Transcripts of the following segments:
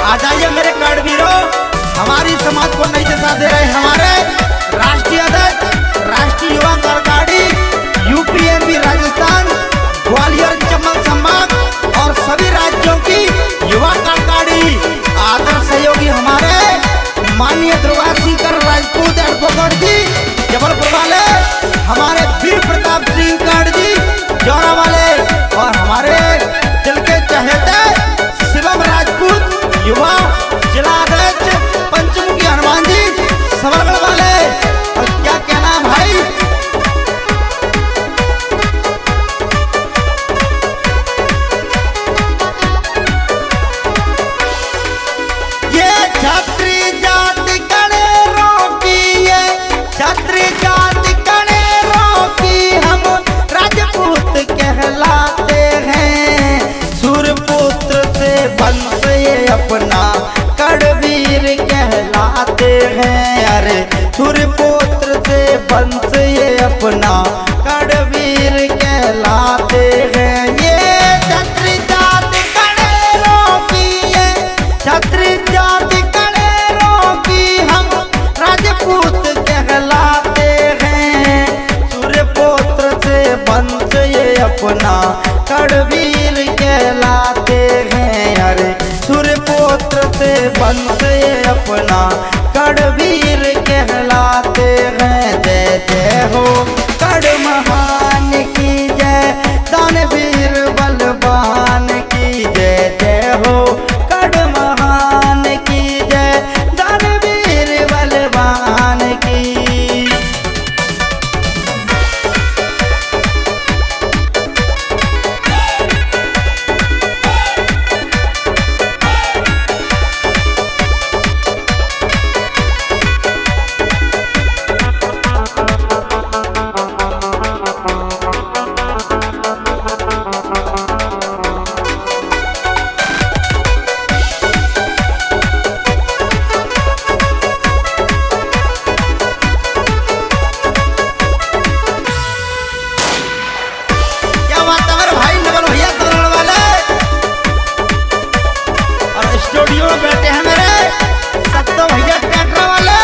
आ जाइए मेरे कड़वीरों, हमारी समाज को नई दिशा दे रहे हमारे राष्ट्रीय अध्यक्ष राष्ट्रीय युवा कार्यकारिणी यूपीएमपी राजस्थान ग्वालियर चंबल संभाग और सभी राज्यों की युवा कार्यकारिणी आदर्श सहयोगी हमारे माननीय दुर्गा सिंह राजपूत एडवोकेट जी जबलपुर वाले, हमारे वीर प्रताप सिंह कर्ण जी जौरा वाले और हमारे दिल के चहेते शिवम राजपूत युवा जिला अध्यक्ष पंचमुखी हनुमान जी सबलगढ़ वाले। और क्या कहना भाई, ये छात्री जाति कड़ेरों की, ये छात्री जाति कड़ेरों की हम राजपूत कहलाते हैं। सूर्यपुत्र से वंश ये अपना कड़वीर कहलाते हैं। अरे सूर्यपुत्र से वंश ये अपना कड़वीर कहलाते हैं। ये छत्री जाति कड़ेरों की, ये छत्री जाति कड़ेरों की हम राजपूत कहलाते हैं। सूर्यपुत्र से वंश ये अपना कड़वीर कहलाते हैं। अरे सूर्यपुत्र से वंश ये अपना कड़वीर कहलाते हैं। जय जय हो कड़ महान की जय, दानवीर बलवान की जय जय हो कड़ महान की जय, दानवीर बलवान की। स्टूडियो में बैठे हैं मेरे सत्तो भैया ट्रैक्टर वाले।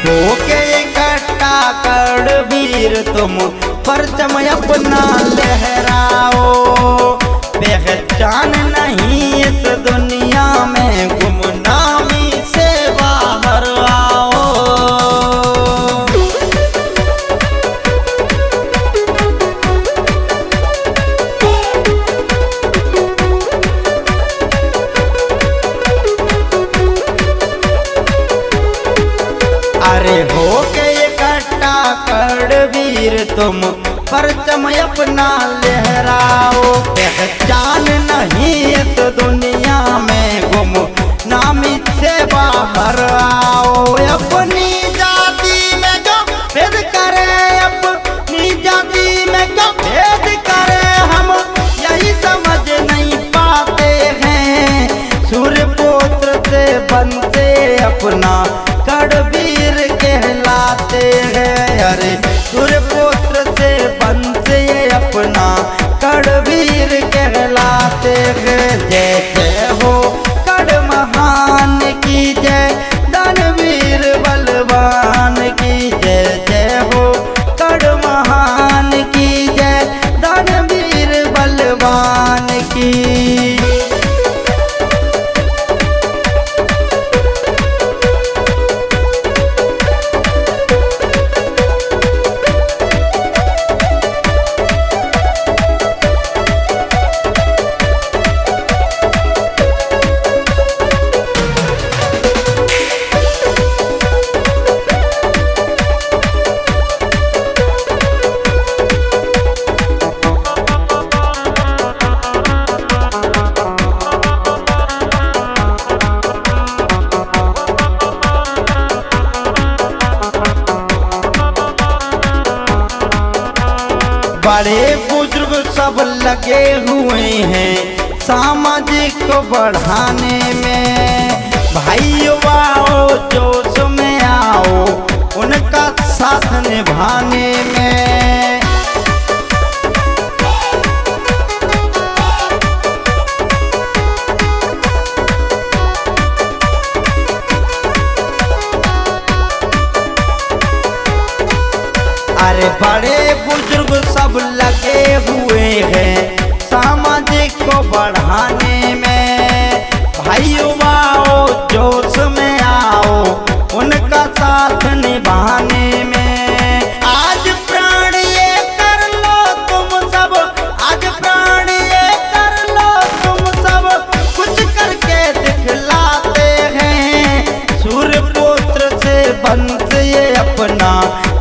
होके इकट्ठा कड़वीर तुम परचम अपना लहराओ, पहचान नहीं इस दुनिया में गुमनामी से बाहर आओ। अरे होके इकट्ठा कड़वीर तुम परचम अपना लहराओ, पहचान नहीं इस दुनिया में गुमनामी से बाहर आओ। अपनी जाति में जो भेद करे, अपनी जाति में जो भेद करे हम यही समझ नहीं पाते हैं। सूर्यपुत्र से बनते अपना कड़वीर कहलाते हैं। अरे सूर्यपुत्र से बनते अपना कड़वीर कहलाते हैं। जय जय हो कड़ महान की जय, दानवीर बलवान की जय जय हो कड़ महान की जय, दानवीर बलवान की। बड़े बुजुर्ग सब लगे हुए हैं सामाजिक को बढ़ाने में। भाइयों आओ जोश में आओ, अरे बड़े बुजुर्ग सब लगे हुए हैं सामाजिक को बढ़ाने में। भाइयों आओ जोश में आओ उनका साथ निभाने में। आज प्राण ये कर लो तुम सब, आज प्राण ये कर लो तुम सब, कुछ करके दिखलाते हैं। सूर्यपुत्र से वंश ये अपना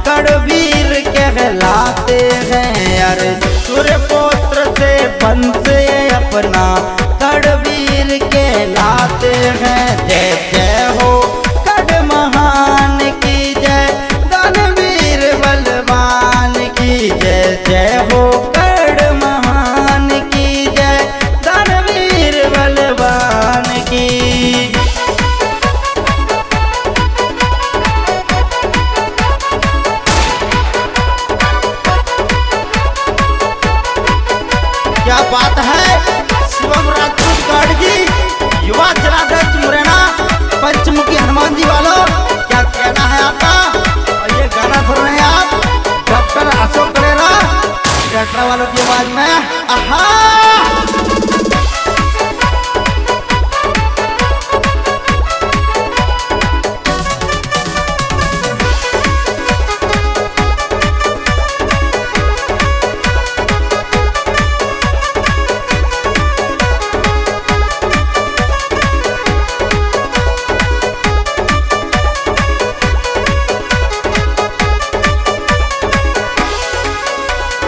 कड़वीर कहलाते हैं। अरे सूर्यपुत्र से वंश ये अपना कड़वीर कहलाते हैं। जय जय हो कड़ महान की जय, दानवीर बलवान की जय। जय हो कड़ महान की जय, दानवीर बलवान की। क्या बात है शिवम राजपूत गार्ड जी, युवा जनाध्यक्ष मुरैना, पंचमुखी हनुमान जी वालों, क्या कहना है आपका? और ये गाना सुन रहे हैं आप डॉक्टर अशोक कलेरा ट्रैक्टर वालों की आवाज में। आहा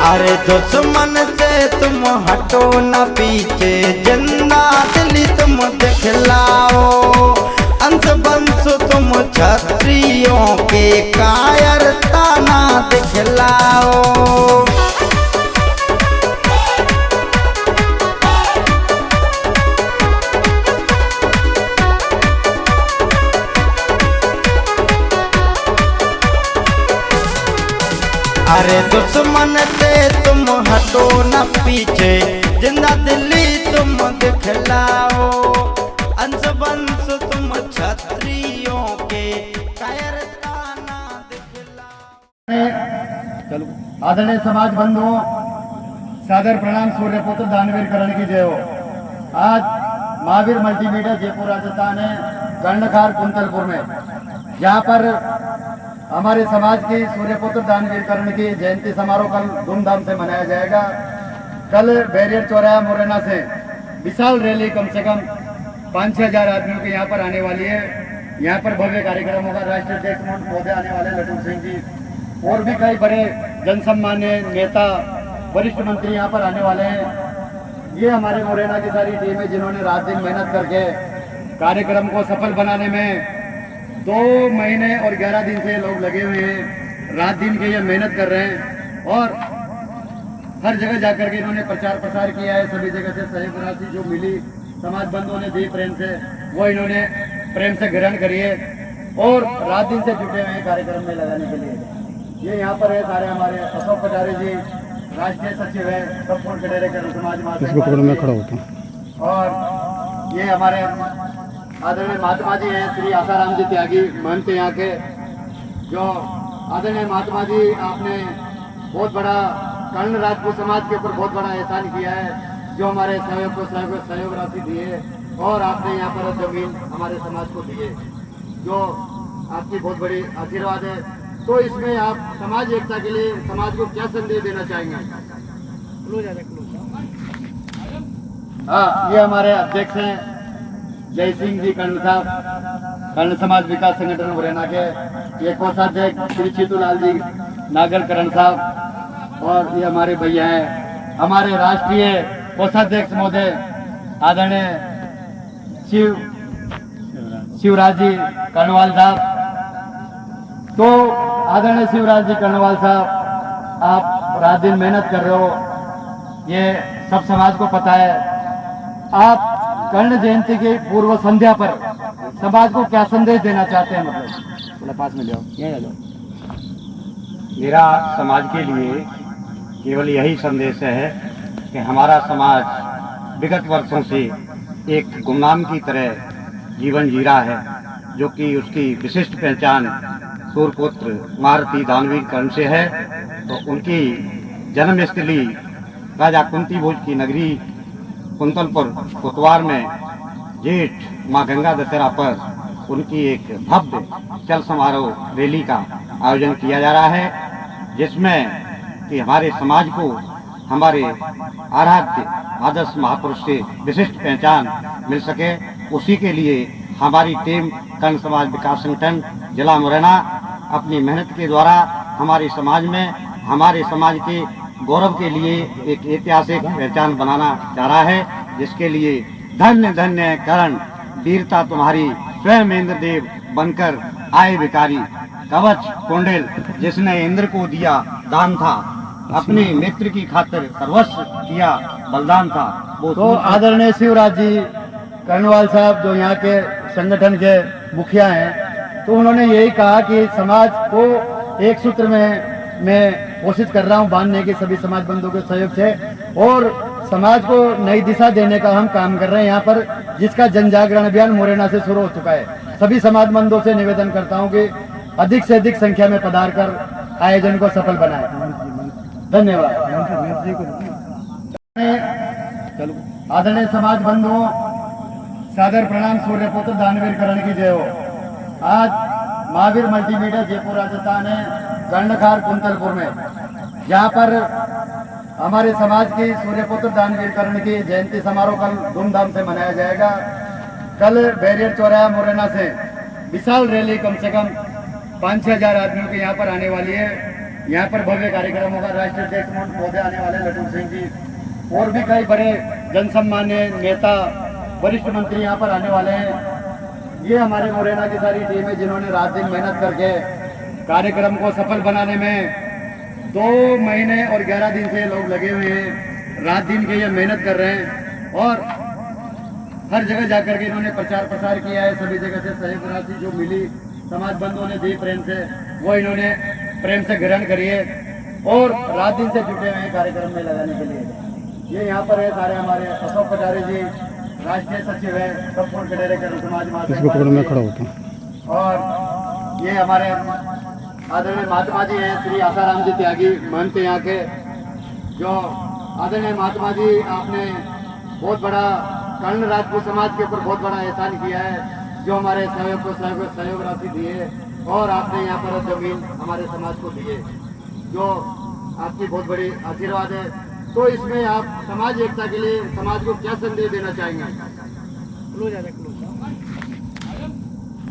अरे दुश्मन से तुम हटो न पीछे, जिंदा दिली तुम दिखलाओ। अंश वंश तुम क्षत्रियों के कायरता ना दिखलाओ। अरे दुश्मन से तुम हटो न पीछे, जिंदा दिली तुम दिखलाओ। अंश वंश तुम क्षत्रियों के कायरता ना दिखलाओ। आदरणीय समाज बंधुओं, सादर प्रणाम। सूर्यपुत्र दानवीर करण की जय हो। आज महावीर मल्टीमीडिया जयपुर राजस्थान है, गंडखार कुंतलपुर में, जहाँ पर हमारे समाज की सूर्यपुत्र दानवीर करण की जयंती समारोह कल धूमधाम से मनाया जाएगा। कल बैरियर चौराहा मुरैना से विशाल रैली, कम से कम 5-6 हजार आदमियों की यहाँ पर आने वाली है। यहाँ पर भव्य कार्यक्रम होगा। राष्ट्रीय अध्यक्ष महोदय आने वाले लड्डू सिंह जी, और भी कई बड़े जनसम्मान्य नेता, वरिष्ठ मंत्री यहाँ पर आने वाले हैं। ये हमारे मुरैना की सारी टीम है जिन्होंने रात दिन मेहनत करके कार्यक्रम को सफल बनाने में 2 महीने और 11 दिन से लोग लगे हुए हैं। रात दिन के ये मेहनत कर रहे हैं और हर जगह जाकर के इन्होंने प्रचार प्रसार किया है। सभी जगह से सहयोग राशि जो मिली समाज बंधुओं ने दी प्रेम से, वो इन्होंने प्रेम से ग्रहण करी है और रात दिन से जुटे हुए हैं कार्यक्रम में लगाने के लिए। ये यहाँ पर है सारे हमारे अशोक कटारे जी, राष्ट्रीय सचिव है संपूर्ण कटेरे करण समाज महासभा, और ये हमारे आदरणीय महात्मा जी हैं श्री आसाराम जी त्यागी, महंत यहाँ के। जो आदरणीय महात्मा जी, आपने बहुत बड़ा कर्ण राजपूत समाज के ऊपर बहुत बड़ा एहसान किया है, जो हमारे सहयोग को सहयोग राशि दी है, और आपने यहाँ पर जमीन हमारे समाज को दी है, जो आपकी बहुत बड़ी आशीर्वाद है। तो इसमें आप समाज एकता के लिए समाज को क्या संदेश देना चाहेंगे? हाँ, ये हमारे अध्यक्ष हैं जय सिंह जी कर्ण साहब, कर्ण समाज विकास संगठन मुरैना के। ये कोषाध्यक्ष श्री चीतूलाल जी नागर करण साहब, और ये हमारे भैया हैं हमारे राष्ट्रीय कोषाध्यक्ष महोदय आदरणीय शिवराज जी कर्णवाल साहब। तो आदरणीय शिवराज जी कर्णवाल साहब, आप रात दिन मेहनत कर रहे हो, ये सब समाज को पता है। आप कर्ण जयंती की पूर्व संध्या पर समाज को क्या संदेश देना चाहते हैं? मतलब थोड़ा पास में जाओ, यहीं आ जाओ। मेरा समाज के लिए केवल यही संदेश है कि हमारा समाज विगत वर्षों से एक गुमनाम की तरह जीवन जी रहा है, जो कि उसकी विशिष्ट पहचान सूर्यपुत्र महारथी दानवीर कर्ण से है। तो उनकी जन्मस्थली राजा कुंती भोज की नगरी कुंतलपुर कोतवार में जेठ माँ गंगा दशहरा पर उनकी एक भव्य चल समारोह रैली का आयोजन किया जा रहा है, जिसमें कि हमारे समाज को हमारे आराध्य आदर्श महापुरुष से विशिष्ट पहचान मिल सके, उसी के लिए हमारी टीम कर्ण समाज विकास संगठन जिला मुरैना अपनी मेहनत के द्वारा हमारे समाज में हमारे समाज के गौरव के लिए एक ऐतिहासिक पहचान बनाना चाह रहा है, जिसके लिए धन्य धन्य कर्ण वीरता तुम्हारी स्वयं इंद्रदेव बनकर आए भिखारी कवच कुंडल जिसने इंद्र को दिया दान था, अपने मित्र की खातिर सर्वस्व किया बलिदान था। वो तो आदरणीय शिवराज जी कर्णवाल साहब जो यहाँ के संगठन के मुखिया हैं, तो उन्होंने यही कहा कि समाज को एक सूत्र में मैं कोशिश कर रहा हूँ बांधने की सभी समाज बंधुओं के सहयोग से, और समाज को नई दिशा देने का हम काम कर रहे हैं यहाँ पर, जिसका जन जागरण अभियान मुरैना से शुरू हो चुका है। सभी समाज बंधुओं से निवेदन करता हूँ कि अधिक से अधिक संख्या में पधार कर आयोजन को सफल बनाए। धन्यवाद। आदरणीय समाज बंधुओं, सादर प्रणाम। सूर्य पुत्र दानवीर करण की जय हो। आज महावीर मल्टीमीडिया जयपुर राजस्थान है गंडखार कुंतलपुर में, जहाँ पर हमारे समाज की सूर्य पुत्र दानवीर करण की जयंती समारोह कल धूमधाम से मनाया जाएगा। कल बैरियर चौराहा मुरैना से विशाल रैली कम से कम 5-6 हजार आदमियों के यहाँ पर आने वाली है। यहाँ पर भव्य कार्यक्रम होगा। राष्ट्रीय अध्यक्ष महोदय आने वाले लट्टू सिंह जी और भी कई बड़े जनसम्मान्य नेता वरिष्ठ मंत्री यहाँ पर आने वाले हैं। ये हमारे मुरैना की सारी टीम है जिन्होंने रात दिन मेहनत करके कार्यक्रम को सफल बनाने में 2 महीने और 11 दिन से लोग लगे हुए हैं। रात दिन के ये मेहनत कर रहे हैं और हर जगह जाकर के इन्होंने प्रचार प्रसार किया है। सभी जगह से सहयोग राशि जो मिली समाज बंधुओं ने दी प्रेम से, वो इन्होंने प्रेम से ग्रहण करी है और रात दिन से जुटे हुए हैं कार्यक्रम में लगाने के लिए। ये यहाँ पर है सारे हमारे अशोक कटारे जी राष्ट्रीय सचिव है संपूर्ण कटेरे कर्ण समाज महासंघ, और ये हमारे आदरणीय महात्मा जी हैं श्री आसाराम जी त्यागी महंत यहाँ के। जो आदरणीय महात्मा जी, आपने बहुत बड़ा कर्ण राजपूत समाज के ऊपर बहुत बड़ा एहसान किया है, जो हमारे सहयोग को सहयोग राशि दी है और आपने यहाँ पर जमीन हमारे समाज को दी है, जो आपकी बहुत बड़ी आशीर्वाद है। तो इसमें आप समाज एकता के लिए समाज को क्या संदेश देना चाहेंगे?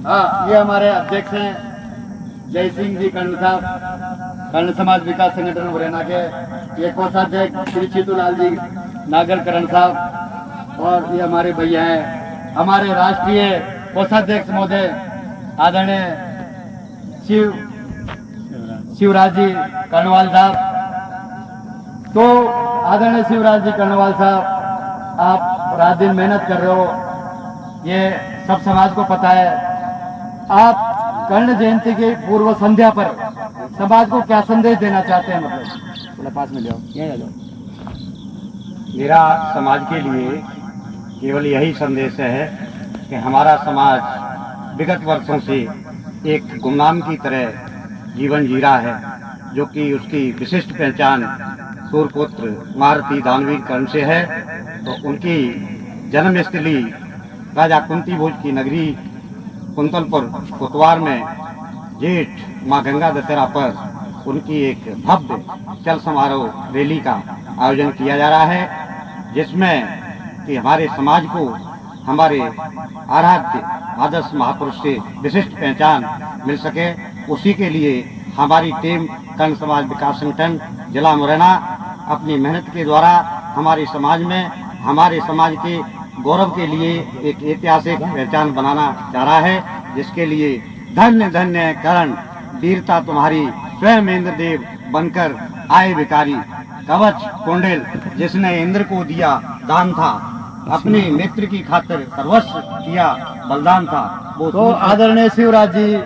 हाँ, ये हमारे अध्यक्ष हैं जय सिंह जी कर्ण साहब, कर्ण समाज विकास संगठन मुरैना के। ये कोषाध्यक्ष श्री चीतूलाल जी नागर करण साहब, और ये हमारे भैया हैं हमारे राष्ट्रीय कोषाध्यक्ष महोदय आदरणीय शिवराज जी कर्णवाल साहब। तो आदरणीय शिवराज जी कर्णवाल साहब, आप रात दिन मेहनत कर रहे हो, ये सब समाज को पता है। आप कर्ण जयंती के पूर्व संध्या पर समाज को क्या संदेश देना चाहते हैं? मतलब थोड़ा पास में जाओ, यहाँ आ जाओ। मेरा समाज के लिए केवल यही संदेश है कि हमारा समाज विगत वर्षों से एक गुमनाम की तरह जीवन जी रहा है, जो कि उसकी विशिष्ट पहचान सूर्यपुत्र महारथी दानवीर कर्ण से है। तो उनकी जन्मस्थली राजा कुंती भोज की नगरी कुंतलपुर कोतवार में जेठ माँ गंगा दशहरा पर उनकी एक भव्य चल समारोह रैली का आयोजन किया जा रहा है, जिसमें कि हमारे समाज को हमारे आराध्य आदर्श महापुरुष से विशिष्ट पहचान मिल सके, उसी के लिए हमारी टीम कर्ण समाज विकास संगठन जिला मुरैना अपनी मेहनत के द्वारा हमारे समाज में हमारे समाज के गौरव के लिए एक ऐतिहासिक पहचान बनाना चाह रहा है, जिसके लिए धन्य धन्य कर्ण वीरता तुम्हारी स्वयं इंद्रदेव बनकर आए भिखारी कवच कुंडल जिसने इंद्र को दिया दान था, अपने मित्र की खातिर सर्वस्व किया बलिदान था। वो तो आदरणीय शिवराज जी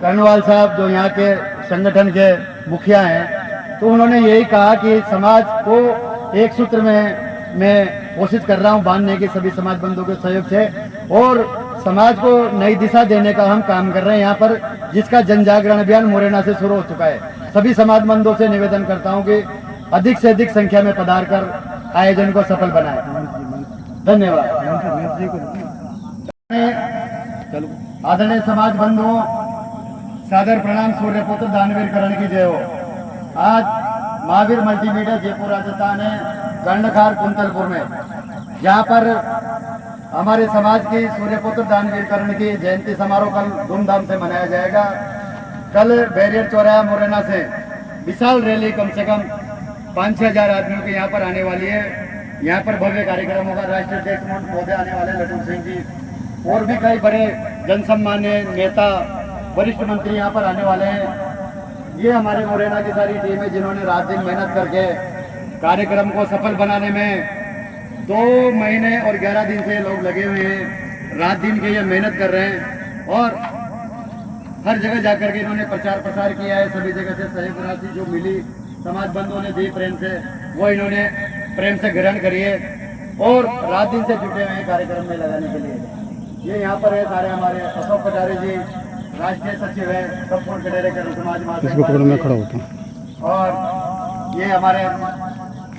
कर्णवाल साहब जो यहाँ के संगठन के मुखिया हैं, तो उन्होंने यही कहा कि समाज को एक सूत्र में मैं कोशिश कर रहा हूँ बांधने की सभी समाज बंधुओं के सहयोग से, और समाज को नई दिशा देने का हम काम कर रहे हैं यहाँ पर, जिसका जन जागरण अभियान मुरैना से शुरू हो चुका है। सभी समाज बंधुओं से निवेदन करता हूं कि अधिक से अधिक संख्या में पधार कर आयोजन को सफल बनाएं। धन्यवाद। आदरणीय समाज बंधुओं, सादर प्रणाम। सूर्यपुत्र दानवीर करण की जय हो। आज महावीर मल्टीमीडिया जयपुर राजस्थान है, गंडखार कुंतलपुर में, जहाँ पर हमारे समाज की सूर्यपुत्र दानवीर करण की जयंती समारोह कल धूमधाम से मनाया जाएगा। कल बैरियर चौराहा मुरैना से विशाल रैली, कम से कम 5-6 हजार आदमियों के यहाँ पर आने वाली है। यहाँ पर भव्य कार्यक्रम होगा। राष्ट्रीय अध्यक्ष महोदय आने वाले लटू सिंह जी और भी कई बड़े जनसम्मान्य नेता, वरिष्ठ मंत्री यहाँ पर आने वाले हैं। ये हमारे मुरैना की सारी टीम है जिन्होंने रात दिन मेहनत करके कार्यक्रम को सफल बनाने में 2 महीने और 11 दिन से लोग लगे हुए हैं। रात दिन के ये मेहनत कर रहे हैं और हर जगह जाकर के इन्होंने प्रचार प्रसार किया है। सभी जगह से सहयोग राशि जो मिली समाज बंधुओं ने दी प्रेम से, वो इन्होंने प्रेम से ग्रहण करी है और रात दिन से जुटे हुए हैं कार्यक्रम में लगाने के लिए। ये यहाँ पर है सारे हमारे अशोक कटारे जी, राष्ट्रीय सचिव है संपूर्ण कटेरे करण समाज में खड़ा होता, और ये हमारे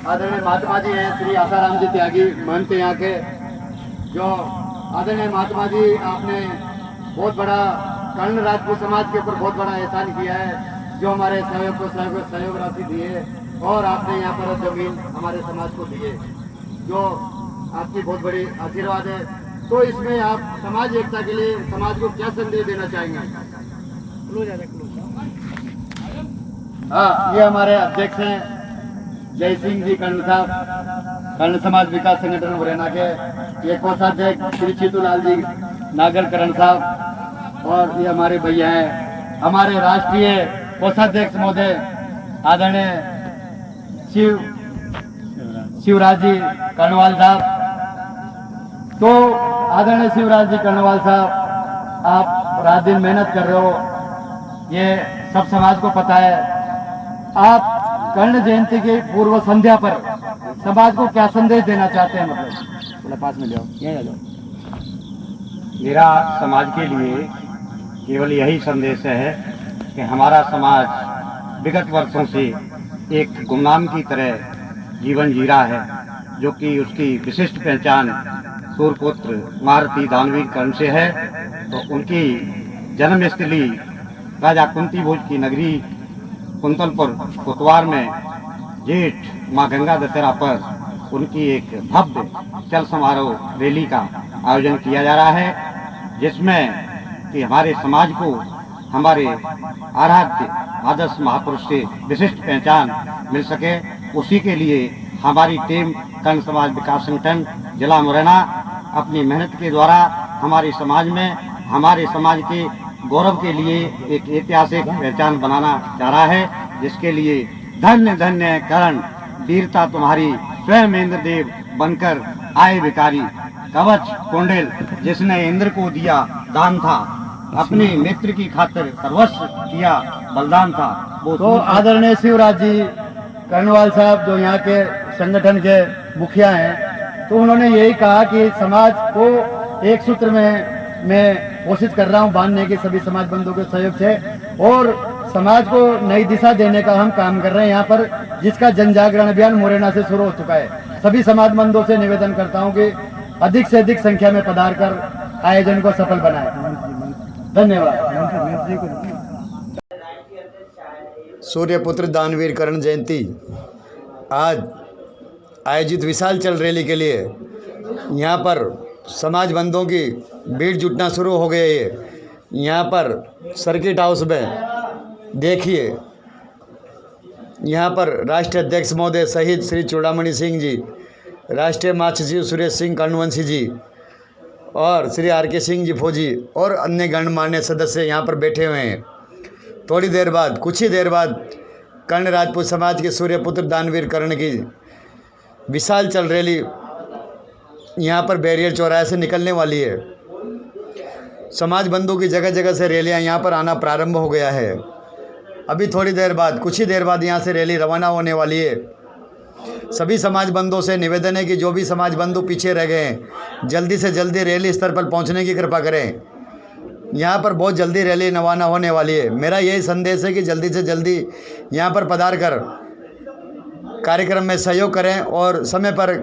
आदरणीय महात्मा जी हैं श्री आसाराम जी त्यागी, महंत यहाँ के। जो आदरणीय महात्मा जी, आपने बहुत बड़ा कर्ण राजपूत समाज के ऊपर बहुत बड़ा एहसान किया है, जो हमारे सहयोग को सहयोग राशि दी है और आपने यहाँ पर जमीन हमारे समाज को दी है, जो आपकी बहुत बड़ी आशीर्वाद है। तो इसमें आप समाज एकता के लिए समाज को क्या संदेश देना चाहेंगे? हाँ, ये हमारे अध्यक्ष हैं जय सिंह जी कर्ण साहब, कर्ण समाज विकास संगठन मुरैना के। ये कोषाध्यक्ष श्री चीतूलाल जी नागर करण साहब, और ये हमारे भैया हैं हमारे राष्ट्रीय कोषाध्यक्ष महोदय आदरणीय शिवराज जी कर्णवाल साहब। तो आदरणीय शिवराज जी कर्णवाल साहब, आप रात दिन मेहनत कर रहे हो, ये सब समाज को पता है। आप कर्ण जयंती की पूर्व संध्या पर समाज को क्या संदेश देना चाहते हैं? मतलब थोड़ा पास में जाओ, यहाँ आ जाओ। मेरा समाज के लिए केवल यही संदेश है कि हमारा समाज विगत वर्षों से एक गुमनाम की तरह जीवन जी रहा है, जो कि उसकी विशिष्ट पहचान सूर्यपुत्र महारथी दानवीर कर्ण से है। तो उनकी जन्मस्थली राजा कुंती भोज की नगरी कुंतलपुर कोतवार में जेठ माँ गंगा दशहरा पर उनकी एक भव्य चल समारोह रैली का आयोजन किया जा रहा है, जिसमें कि हमारे समाज को हमारे आराध्य आदर्श महापुरुष से विशिष्ट पहचान मिल सके। उसी के लिए हमारी टीम कर्ण समाज विकास संगठन जिला मुरैना अपनी मेहनत के द्वारा हमारे समाज में हमारे समाज के गौरव के लिए एक ऐतिहासिक पहचान बनाना चाह रहा है, जिसके लिए धन्य धन्य कर्ण, वीरता तुम्हारी, स्वयं इंद्रदेव बनकर आए भिखारी, कवच कुंडल जिसने इंद्र को दिया दान था, अपने मित्र की खातिर सर्वस्व किया बलिदान था। वो तो आदरणीय शिवराज जी कर्णवाल साहब, जो यहाँ के संगठन के मुखिया हैं, तो उन्होंने यही कहा कि समाज को एक सूत्र में मैं कोशिश कर रहा हूँ बांधने की सभी समाज बंधुओं के सहयोग से, और समाज को नई दिशा देने का हम काम कर रहे हैं यहाँ पर, जिसका जन जागरण अभियान मुरैना से शुरू हो चुका है। सभी समाज बंधुओं से निवेदन करता हूँ कि अधिक से अधिक संख्या में पधार कर आयोजन को सफल बनाएं। धन्यवाद। सूर्यपुत्र दानवीर कर्ण जयंती आज आयोजित विशाल चल रैली के लिए यहाँ पर समाज बंधुओं की भीड़ जुटना शुरू हो गई है। यहाँ पर सर्किट हाउस में देखिए, यहाँ पर राष्ट्रीय अध्यक्ष महोदय शहीद श्री चूड़ामणि सिंह जी, राष्ट्रीय महासचिव सुरेश सिंह कर्णवंशी जी और श्री RK सिंह जी फौजी और अन्य गणमान्य सदस्य यहाँ पर बैठे हुए हैं। थोड़ी देर बाद, कुछ ही देर बाद कर्ण राजपूत समाज के सूर्यपुत्र दानवीर कर्ण की विशाल चल रैली यहाँ पर बैरियर चौराहे से निकलने वाली है। समाज बंधु की जगह जगह से रैलियाँ यहाँ पर आना प्रारंभ हो गया है। अभी थोड़ी देर बाद, कुछ ही देर बाद यहाँ से रैली रवाना होने वाली है। सभी समाज बंधुओं से निवेदन है कि जो भी समाज बंधु पीछे रह गए हैं, जल्दी से जल्दी रैली स्थल पर पहुँचने की कृपा करें। यहाँ पर बहुत जल्दी रैली रवाना होने वाली है। मेरा यही संदेश है कि जल्दी से जल्दी यहाँ पर पधार कर कार्यक्रम में सहयोग करें और समय पर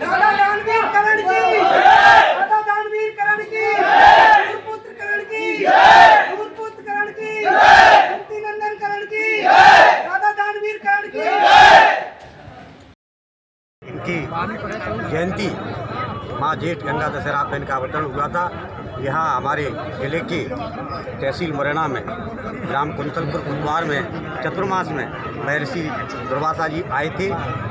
दादा दानवीर करण की, दादा दानवीर करण की, सूरपुत्र करण की, सूरपुत्र करण की, कुंती नंदन करण की, दादा दानवीर करण की। इनकी जयंती माँ जेठ गंगा दशहरा पे इनका अवतरण हुआ था। यहाँ हमारे जिले के तहसील मुरैना में ग्राम कुंतलपुर कुंदवार में चतुर्मास में महर्षि दुर्वासा जी आए थे।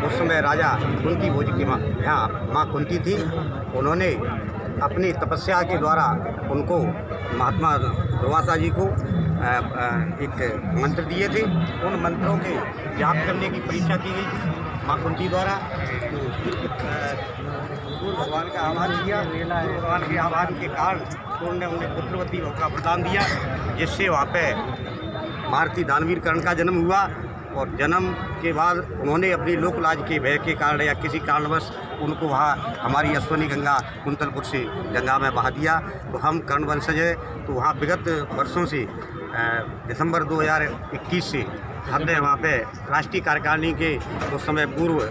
उस समय राजा कुंती भोज की यहाँ माँ कुंती थी। उन्होंने अपनी तपस्या के द्वारा उनको महात्मा दुर्वासा जी को एक मंत्र दिए थे। उन मंत्रों के जाप करने की परीक्षा की गई थी माँ कुंती द्वारा। तो सूर्य भगवान का आह्वान किया। भगवान के आह्वान के कारण उन्होंने उन्हें पुत्रवती भव का प्रदान दिया, जिससे वहाँ पे भारती दानवीर कर्ण का जन्म हुआ। और जन्म के बाद उन्होंने अपनी लोकलाज के भय के कारण या किसी कारणवश उनको वहाँ हमारी अश्वनी गंगा कुंतलपुर से गंगा में बहा दिया। तो हम कर्ण वंशज है, तो वहाँ विगत वर्षों से दिसंबर 2021 से हमने वहाँ पे राष्ट्रीय कार्यकारिणी के उस समय पूर्व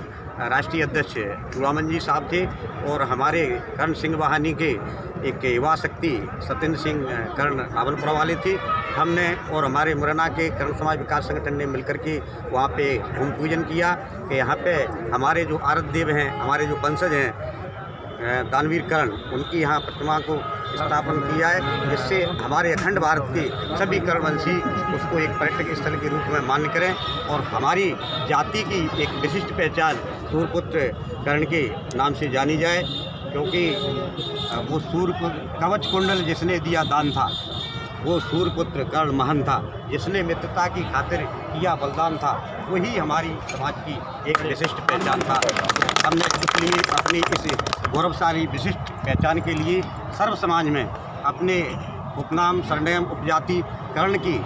राष्ट्रीय अध्यक्ष चूड़ामन जी साहब थे और हमारे कर्ण सिंह वाहनी के एक युवा शक्ति सत्येंद्र सिंह कर्ण रावलपुरा वाले थे। हमने और हमारे मुरैना के कर्ण समाज विकास संगठन ने मिलकर के वहाँ पे भूमि पूजन किया कि यहाँ पे हमारे जो आराध्य देव हैं, हमारे जो वंशज हैं दानवीर कर्ण, उनकी यहाँ प्रतिमा को स्थापन किया है, जिससे हमारे अखंड भारत के सभी कर्णवंशी उसको एक पर्यटक स्थल के रूप में मान्य करें और हमारी जाति की एक विशिष्ट पहचान सूर्यपुत्र कर्ण के नाम से जानी जाए। क्योंकि वो सूर्य कवच कुंडल जिसने दिया दान था, वो सूर्यपुत्र कर्ण महान था, जिसने मित्रता की खातिर किया बलिदान था, वही हमारी समाज की एक विशिष्ट पहचान था। हमने इसलिए अपनी इस गौरवशाली विशिष्ट पहचान के लिए सर्व समाज में अपने उपनाम सरनेम उपजाति कर्ण की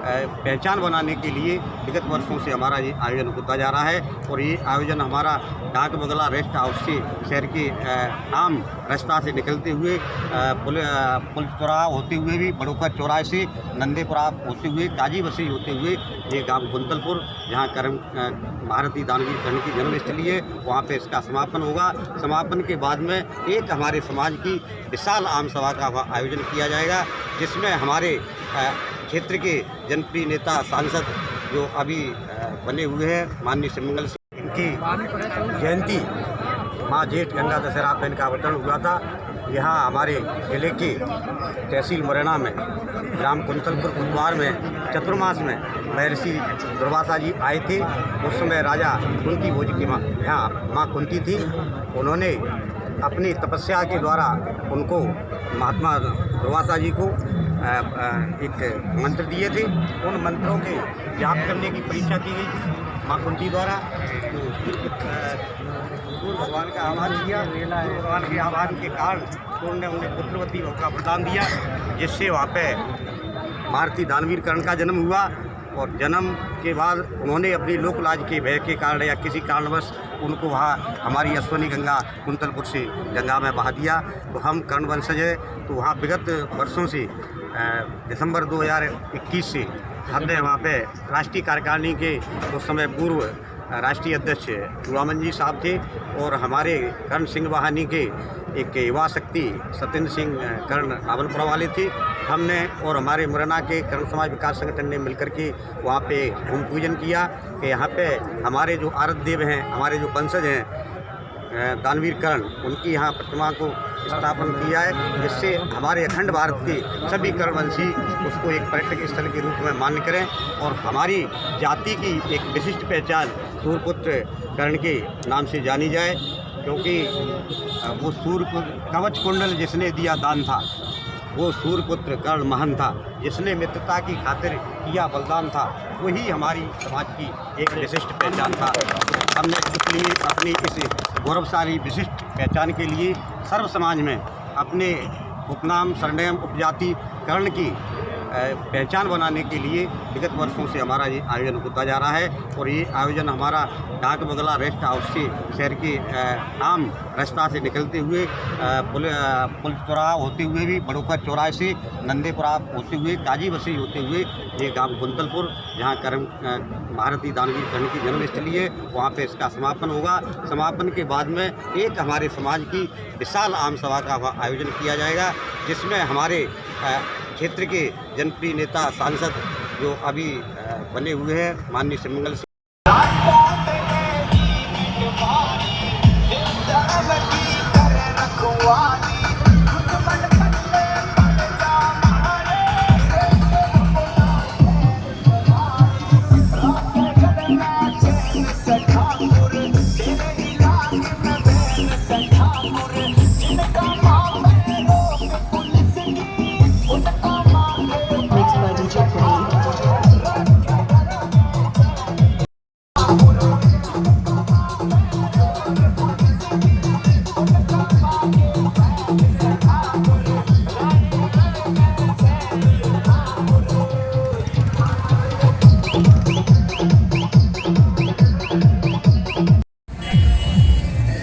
पहचान बनाने के लिए विगत वर्षों से हमारा ये आयोजन होता जा रहा है। और ये आयोजन हमारा डाक बंगला रेस्ट हाउस से शहर के आम रास्ता से निकलते हुए पुल चौराहा होते हुए भी बड़ोकर चौराहे से नंदेपुरा होते हुए काजी बसी होते हुए ये गांव कुंतलपुर, जहां भारती दानवीर कर्ण की जन्मस्थली है, वहाँ पे इसका समापन होगा। समापन के बाद में एक हमारे समाज की विशाल आम सभा का आयोजन किया जाएगा, जिसमें हमारे क्षेत्र के जनप्रिय नेता सांसद जो अभी बने हुए हैं माननीय श्रीमंगल सिंह, इनकी जयंती माँ जेठ गंगा दशहरा पे इनका अवतरण हुआ था। यहाँ हमारे जिले के तहसील मुरैना में ग्राम कुंतलपुर कुंदवार में चतुर्मास में महर्षि दुर्वासा जी आए थे। उस समय राजा कुंती भोज की यहाँ माँ कुंती थी। उन्होंने अपनी तपस्या के द्वारा उनको महात्मा दुर्वासा जी को एक मंत्र दिए थे। उन मंत्रों के जाप करने की परीक्षा की गई थी माँ कुंती द्वारा। तो सूर्य भगवान का आह्वान किया। भगवान के आह्वान के कारण उन्होंने उन्हें पुत्रवती भव का प्रदान दिया, जिससे वहाँ पे भारती दानवीर कर्ण का जन्म हुआ। और जन्म के बाद उन्होंने अपनी लोकलाज के भय के कारण या किसी कारणवश उनको वहाँ हमारी अश्वनी गंगा कुंतलपुर से गंगा में बहा दिया। तो हम कर्ण वंशज है, तो वहाँ विगत वर्षों से दिसंबर 2021 से हमने वहाँ पे राष्ट्रीय कार्यकारिणी के उस समय पूर्व राष्ट्रीय अध्यक्ष चूड़ामन जी साहब थे और हमारे कर्ण सिंह वाहनी के एक युवा शक्ति सत्येंद्र सिंह कर्ण रावलपुरा वाले थे। हमने और हमारे मुरैना के कर्ण समाज विकास संगठन ने मिलकर के वहाँ पे भूमि पूजन किया कि यहाँ पे हमारे जो आराध्य देव हैं, हमारे जो वंशज हैं दानवीर कर्ण, उनकी यहाँ प्रतिमा को स्थापन किया है, जिससे हमारे अखंड भारत के सभी कर्णवंशी उसको एक पर्यटक स्थल के रूप में मान्य करें और हमारी जाति की एक विशिष्ट पहचान सूर्यपुत्र कर्ण के नाम से जानी जाए। क्योंकि वो सूर्य कवच कुंडल जिसने दिया दान था, वो सूर्यपुत्र कर्ण महान था, जिसने मित्रता की खातिर किया बलिदान था, वही हमारी समाज की एक विशिष्ट पहचान था। हमने इसलिए अपनी इस गौरवशाली विशिष्ट पहचान के लिए सर्व समाज में अपने उपनाम सरनेम उपजाति कर्ण की पहचान बनाने के लिए विगत वर्षों से हमारा ये आयोजन होता जा रहा है। और ये आयोजन हमारा डाक बंगला रेस्ट हाउस से शहर के आम रास्ता से निकलते हुए पुल चौराहा होते हुए भी बड़ोकर चौराहे से नंदेपुरा होते हुए काजी बसी होते हुए ये गांव कुंतलपुर, जहां महारथी दानवीर कर्ण की जन्मस्थली है, वहाँ पे इसका समापन होगा। समापन के बाद में एक हमारे समाज की विशाल आम सभा का आयोजन किया जाएगा, जिसमें हमारे क्षेत्र के जनप्रिय नेता सांसद जो अभी बने हुए हैं माननीय श्रीमंगल सिंह,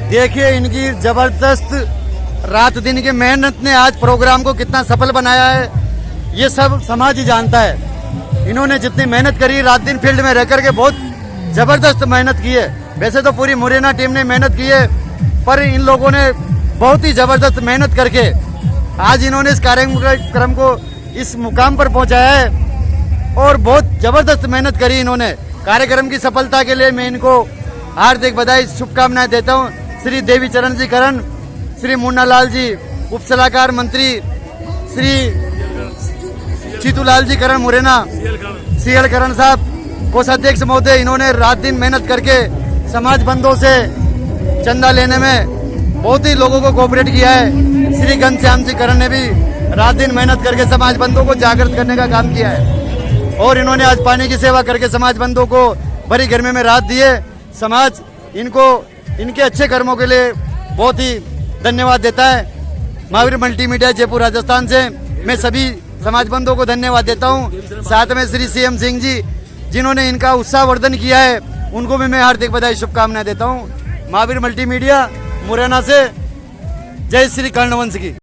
देखिए इनकी जबरदस्त रात दिन की मेहनत ने आज प्रोग्राम को कितना सफल बनाया है, ये सब समाज ही जानता है। इन्होंने जितनी मेहनत करी रात दिन फील्ड में रह करके बहुत जबरदस्त मेहनत की है। वैसे तो पूरी मुरैना टीम ने मेहनत की है, पर इन लोगों ने बहुत ही जबरदस्त मेहनत करके आज इन्होंने इस कार्यक्रम को इस मुकाम पर पहुंचाया है और बहुत जबरदस्त मेहनत करी इन्होंने। कार्यक्रम की सफलता के लिए मैं इनको हार्दिक बधाई शुभकामनाएं देता हूं। श्री देवी चरण जी करण, श्री मुन्ना लाल जी उप सलाहकार मंत्री, श्री चीतूलाल जी करण मुरैना, सीएल करण साहब कोषाध्यक्ष महोदय, इन्होंने रात दिन मेहनत करके समाज बंधुओं से चंदा लेने में बहुत ही लोगों को कोऑपरेट किया है। श्री घनश्याम जी करण ने भी रात दिन मेहनत करके समाज बंधुओं को जागृत करने का काम किया है और इन्होंने आज पानी की सेवा करके समाज बंधुओं को भरी गर्मी में राहत दी है। समाज इनको इनके अच्छे कर्मों के लिए बहुत ही धन्यवाद देता है। महावीर मल्टीमीडिया जयपुर राजस्थान से मैं सभी समाज बंधुओं को धन्यवाद देता हूं। साथ में श्री सीएम सिंह जी जिन्होंने इनका उत्साहवर्धन किया है, उनको भी मैं हार्दिक बधाई शुभकामनाएं देता हूं। महावीर मल्टीमीडिया मुरैना से जय श्री कर्णवंश की।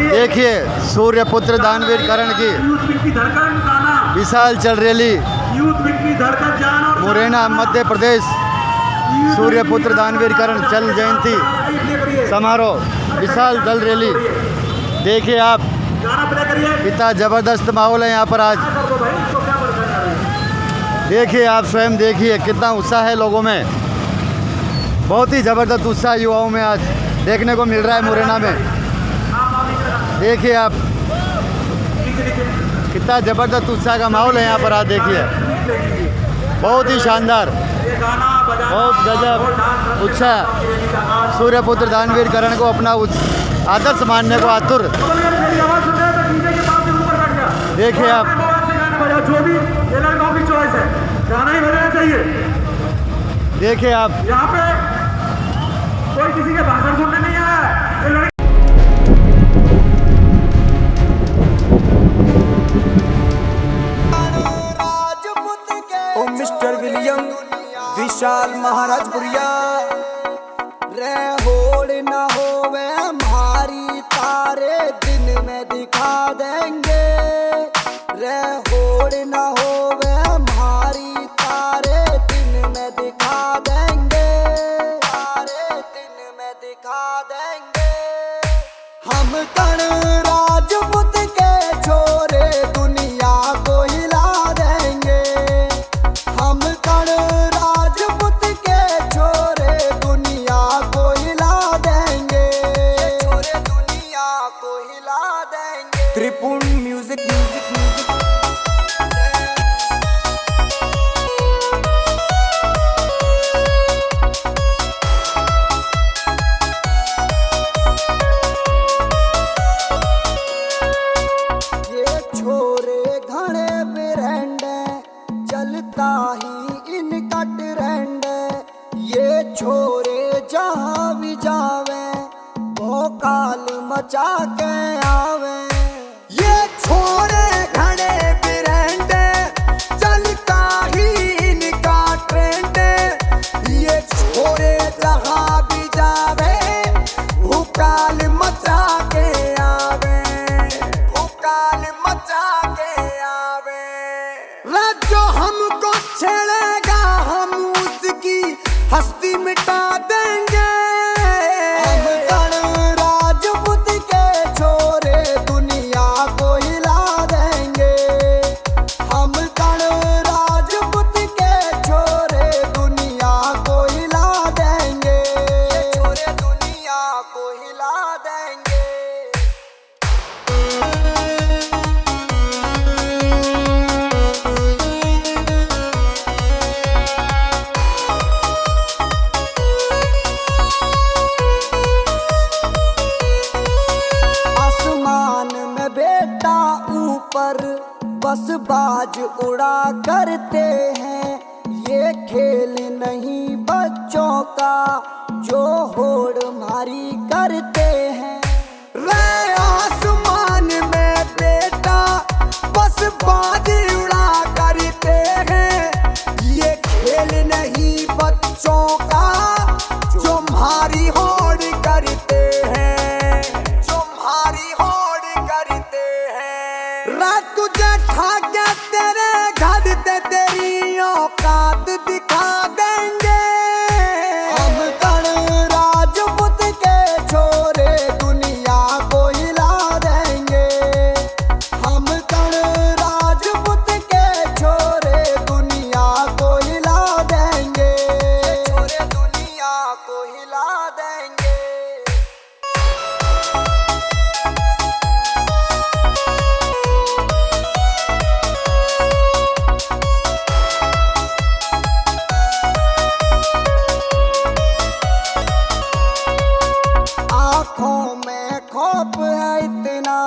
देखिए सूर्यपुत्र दानवीर कर्ण की विशाल चल रैली मुरैना मध्य प्रदेश। सूर्यपुत्र दानवीर कर्ण चल जयंती समारोह विशाल चल रैली देखिए आप कितना ज़बरदस्त माहौल है यहाँ पर आज। देखिए, आप स्वयं देखिए कितना उत्साह है लोगों में। बहुत ही ज़बरदस्त उत्साह युवाओं में आज देखने को मिल रहा है मुरैना में। देखिए आप, कितना ज़बरदस्त उत्साह का माहौल है यहाँ पर आज। देखिए, बहुत ही शानदार, बहुत गजब उत्साह। सूर्यपुत्र दानवीर करण को अपना आदर्श मानने को आतुर। देखिए आप, जो भी ये लड़कों की चॉइस है, गाना ही बजाना चाहिए। देखिए आप, यहाँ पे कोई किसी के भाषण सुनने नहीं आया। ओ मिस्टर विलियम विशाल महाराजपुरिया रे होड़ न होवे हमारी तारे दिन में दिखा देंगे। रे होड़ न होवे हमारी तारे दिन में दिखा देंगे। तारे दिन में दिखा देंगे। हम कण राजपूत के छोरे दुनिया को हिला देंगे। हम कण राजपूत के छोरे दुनिया को हिला देंगे। छोरे दुनिया को हिला देंगे। त्रिपुण म्यूजिक म्यूजिक म्यूजिक। ये छोरे घने बिरंडे चलता ही इनका ट्रेंड। ये छोरे जहाँ भी जावे वो काल मचा के आवे। ये छोरे घने बिरंडे चलता ही इनका ट्रेंड। ये छोरे जहाँ भी जावे वो काल मचा के आवे। वो काल मचा के आवे। जो हमको छेड़ेगा हम उसकी हस्ती मिटा देंगे। हम कण राजपूत के छोरे दुनिया को हिला देंगे। हम कण राजपूत के छोरे दुनिया को हिला देंगे। छोरे दुनिया को हिला देंगे। आसमान में बेटा ऊपर बस बाज उड़ा करते हैं। ये खेल नहीं बच्चों का जो होड़ मारी करते हैं। रे आसमान में बेटा बस बाज उड़ा करते हैं। ये खेल नहीं बच्चों का जो मारी होड़ करते हैं। जो मारी होड़ करते हैं। रात तुझे ठाके तेरे घर ते तेरी औकात दिखा देंगे। हम कण राजपूत के छोरे दुनिया को हिला देंगे। हम कण राजपूत के छोरे दुनिया को हिला देंगे। छोरे दुनिया को हिला देंगे। आँखों में खौफ है इतना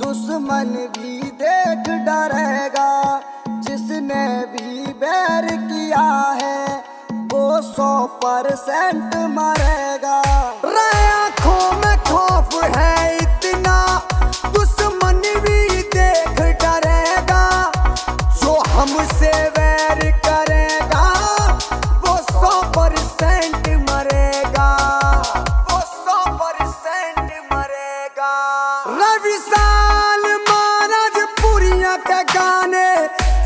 दुश्मन भी देख डरेगा। जिसने भी बैर किया है वो 100% मरेगा। रे आँखों में खौफ है इतना दुश्मन भी देख डरेगा। जो हमसे वैर करेगा वो 100% मरेगा। वो 100% मरेगा। रवि साल महाराजपुरिया के गाने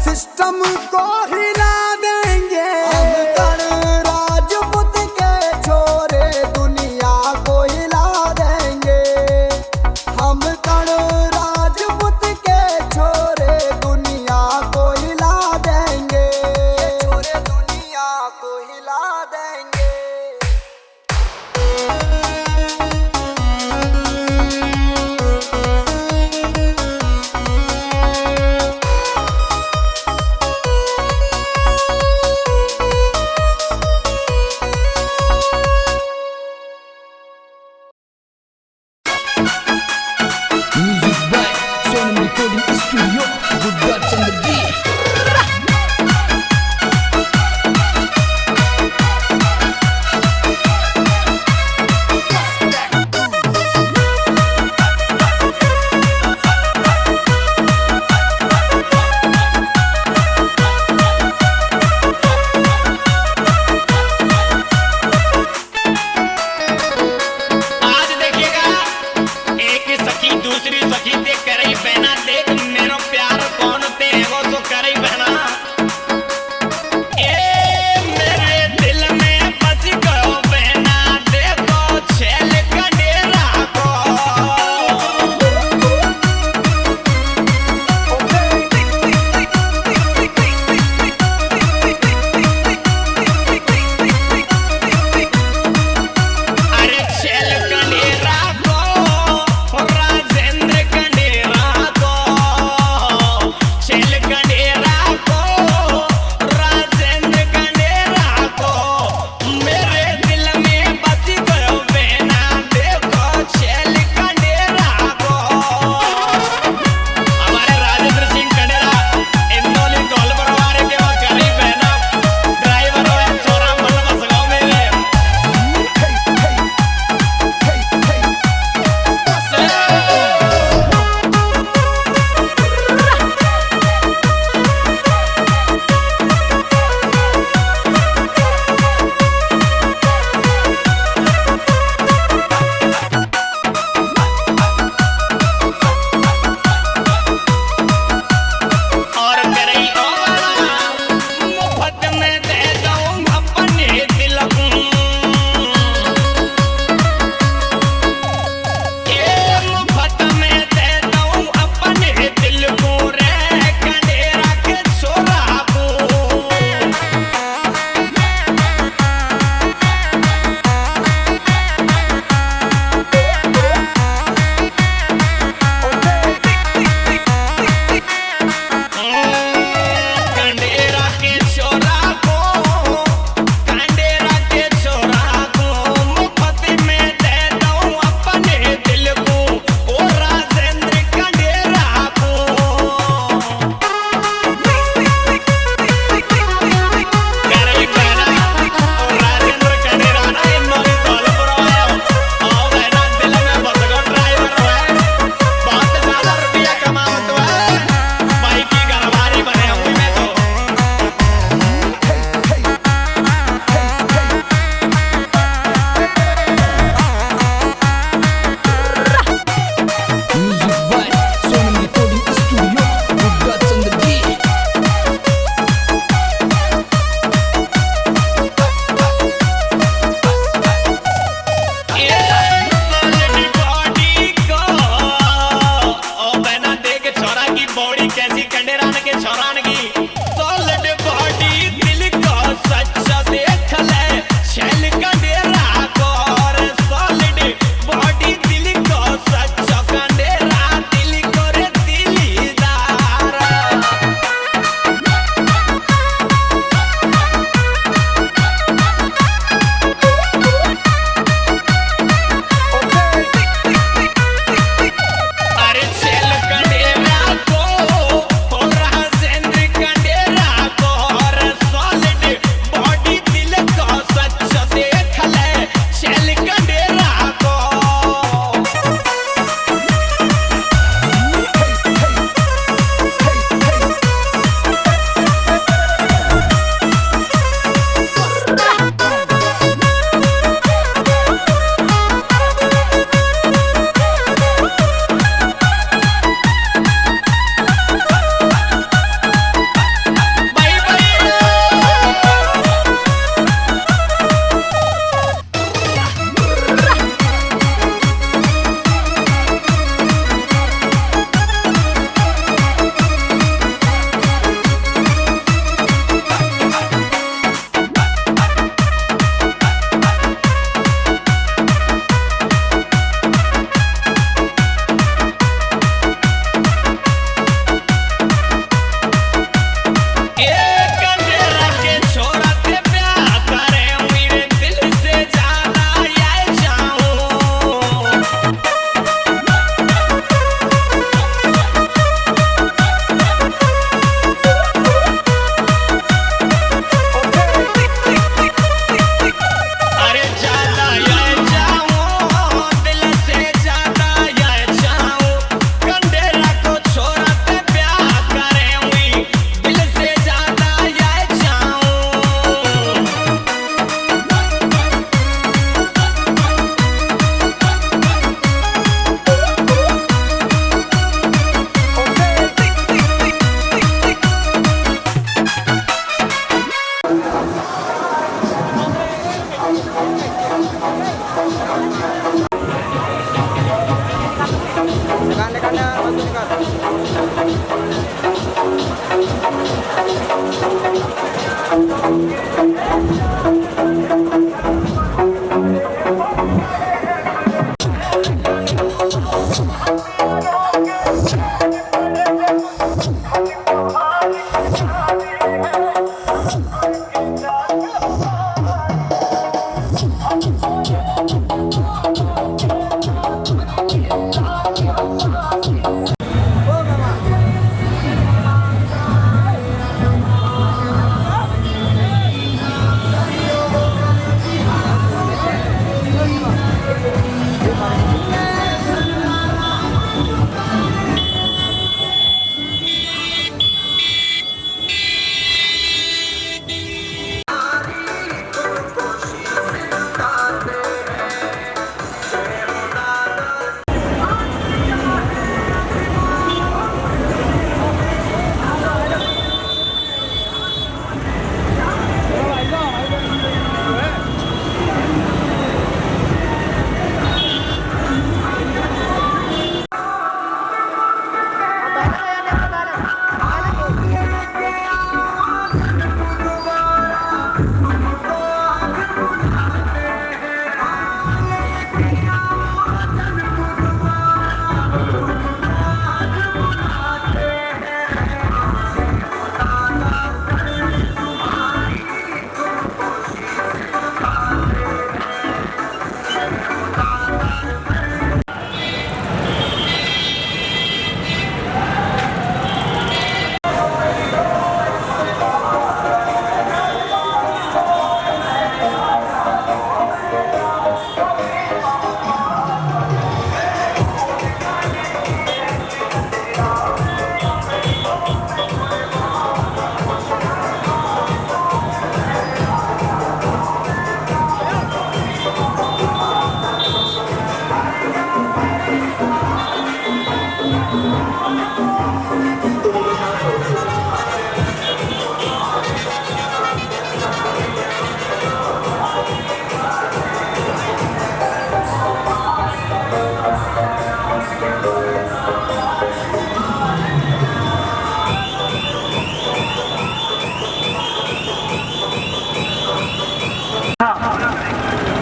सिस्टम को हिला देंगे। हम कण राजपूत के छोरे दुनिया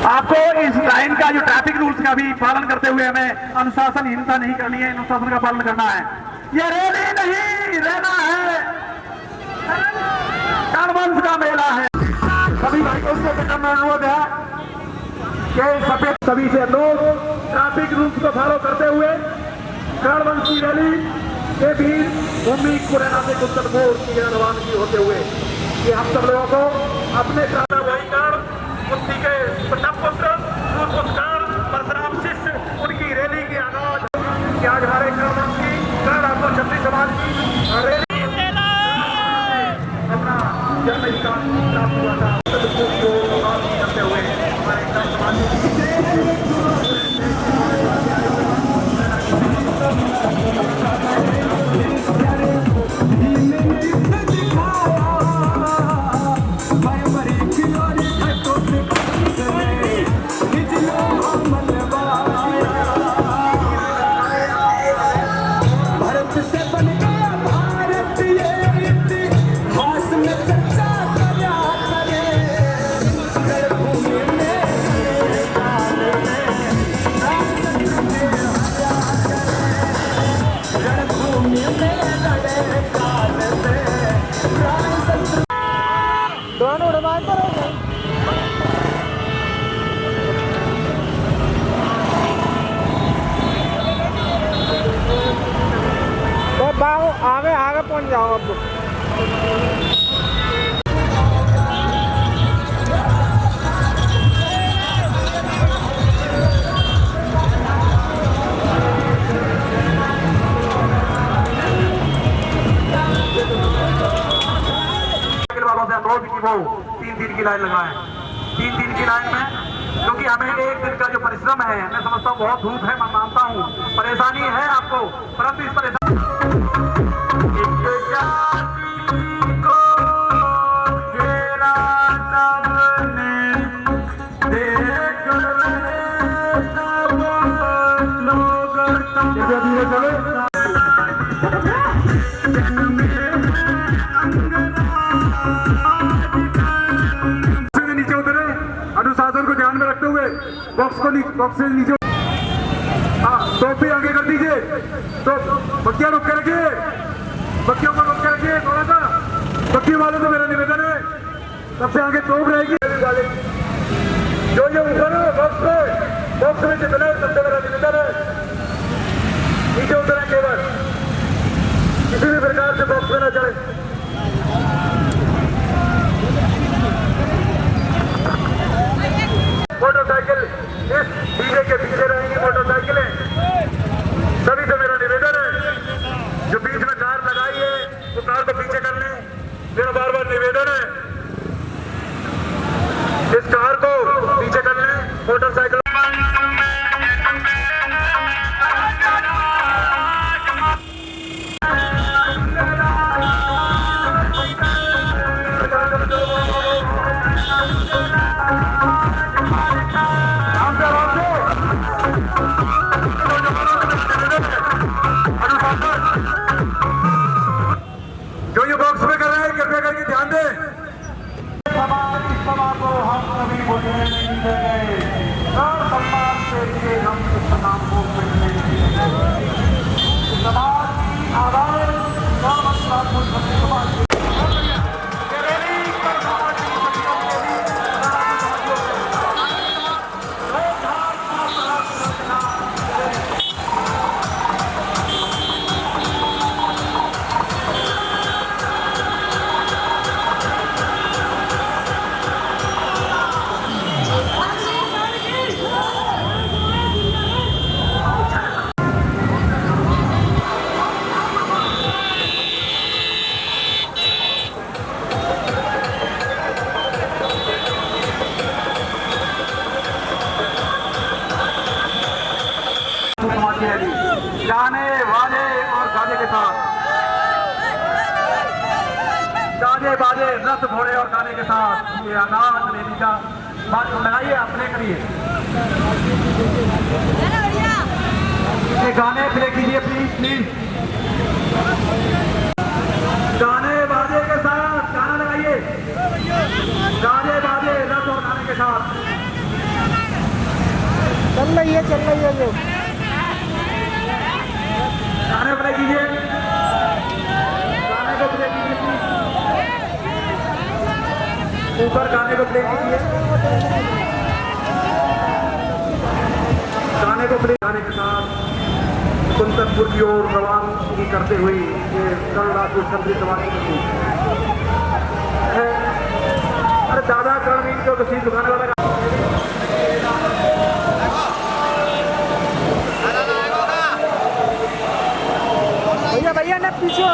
आपको इस लाइन का जो ट्रैफिक रूल्स का भी पालन करते हुए हमें अनुशासनहीनता नहीं करनी है, अनुशासन का पालन करना है। ये रैली नहीं रहना है, कर्णवंश का मेला है। सभी भाइयों से अनुरोध है कि सभी से लोग ट्रैफिक रूल्स को फॉलो करते हुए कर्णवंश की रैली के बीच भूमि मुरैना से कुंतलपुर की रवानगी होते हुए कि हम सब लोगों को अपने वही उनकी के पुत्र परशुराम शिष्य उनकी रैली की आगाज कि आज हमारे कर्णवंश की आपको क्षत्रिय समाज की रैली अपना जन्म अधिकार प्राप्त हुआ था करते हुए हमारे आगे आगे पहुंच जाओ अब। वालों से अनुरोध की वो 3 दिन की लाइन लगाए, 3 दिन की लाइन में, क्योंकि हमें एक दिन का जो परिश्रम है, मैं समझता हूँ बहुत धूप है, मैं मानता हूँ परेशानी है आपको, परंतु इस परेशानी धीरे चलो नीचे उतरे, अनुशासन को ध्यान में रखते हुए बॉक्स से नीचे, हाँ टोप भी आगे कर दीजिए, तो बक्कियां रोक के रखिए, बक्कियों को रोक के रखिए थोड़ा सा, बक्की वालों को मेरा निवेदन है सबसे आगे तोप रहेगी, जो ऊपर बॉक्स में जितना सबसे मेरा निवेदन है नीचे उतरे, केवल किसी भी प्रकार से बॉक्स में न चले। मोटरसाइकिल इस डीजे के पीछे रहेंगी, मोटरसाइकिलें, सभी से मेरा निवेदन है जो बीच में कार लगाई है वो कार को पीछे कर लें, मेरा बार बार निवेदन है इस कार को पीछे कर लें, मोटरसाइकिल जो ये बॉक्स में कर रहे हैं कृपया करके ध्यान दें। इस सभा को हम कभी भूलने नहीं देंगे, सम्मान के लिए हम इस नाम को मिटने नहीं देंगे। समाज की आवाज गाने वाले और गाने के साथ, गाने बाजे रस घोड़े और गाने के साथ ये आगाज रैली का बात लगाइए, अपने करिए। हुसैन। गाने बाजे के साथ गाना लगाइए, गाने बाजे रस और गाने के साथ चल रही है ये गाने प्ले कीजिए, गाने को प्ले कीजिए, ऊपर गाने को प्ले कीजिए, गाने को प्ले गाने के साथ कुंतलपुर की ओर रवानगी करते हुए ये कल रात को संतरी सवारी है। अरे दादा करणवीर को तो सीट दुकाने वाला भैया ना पीछे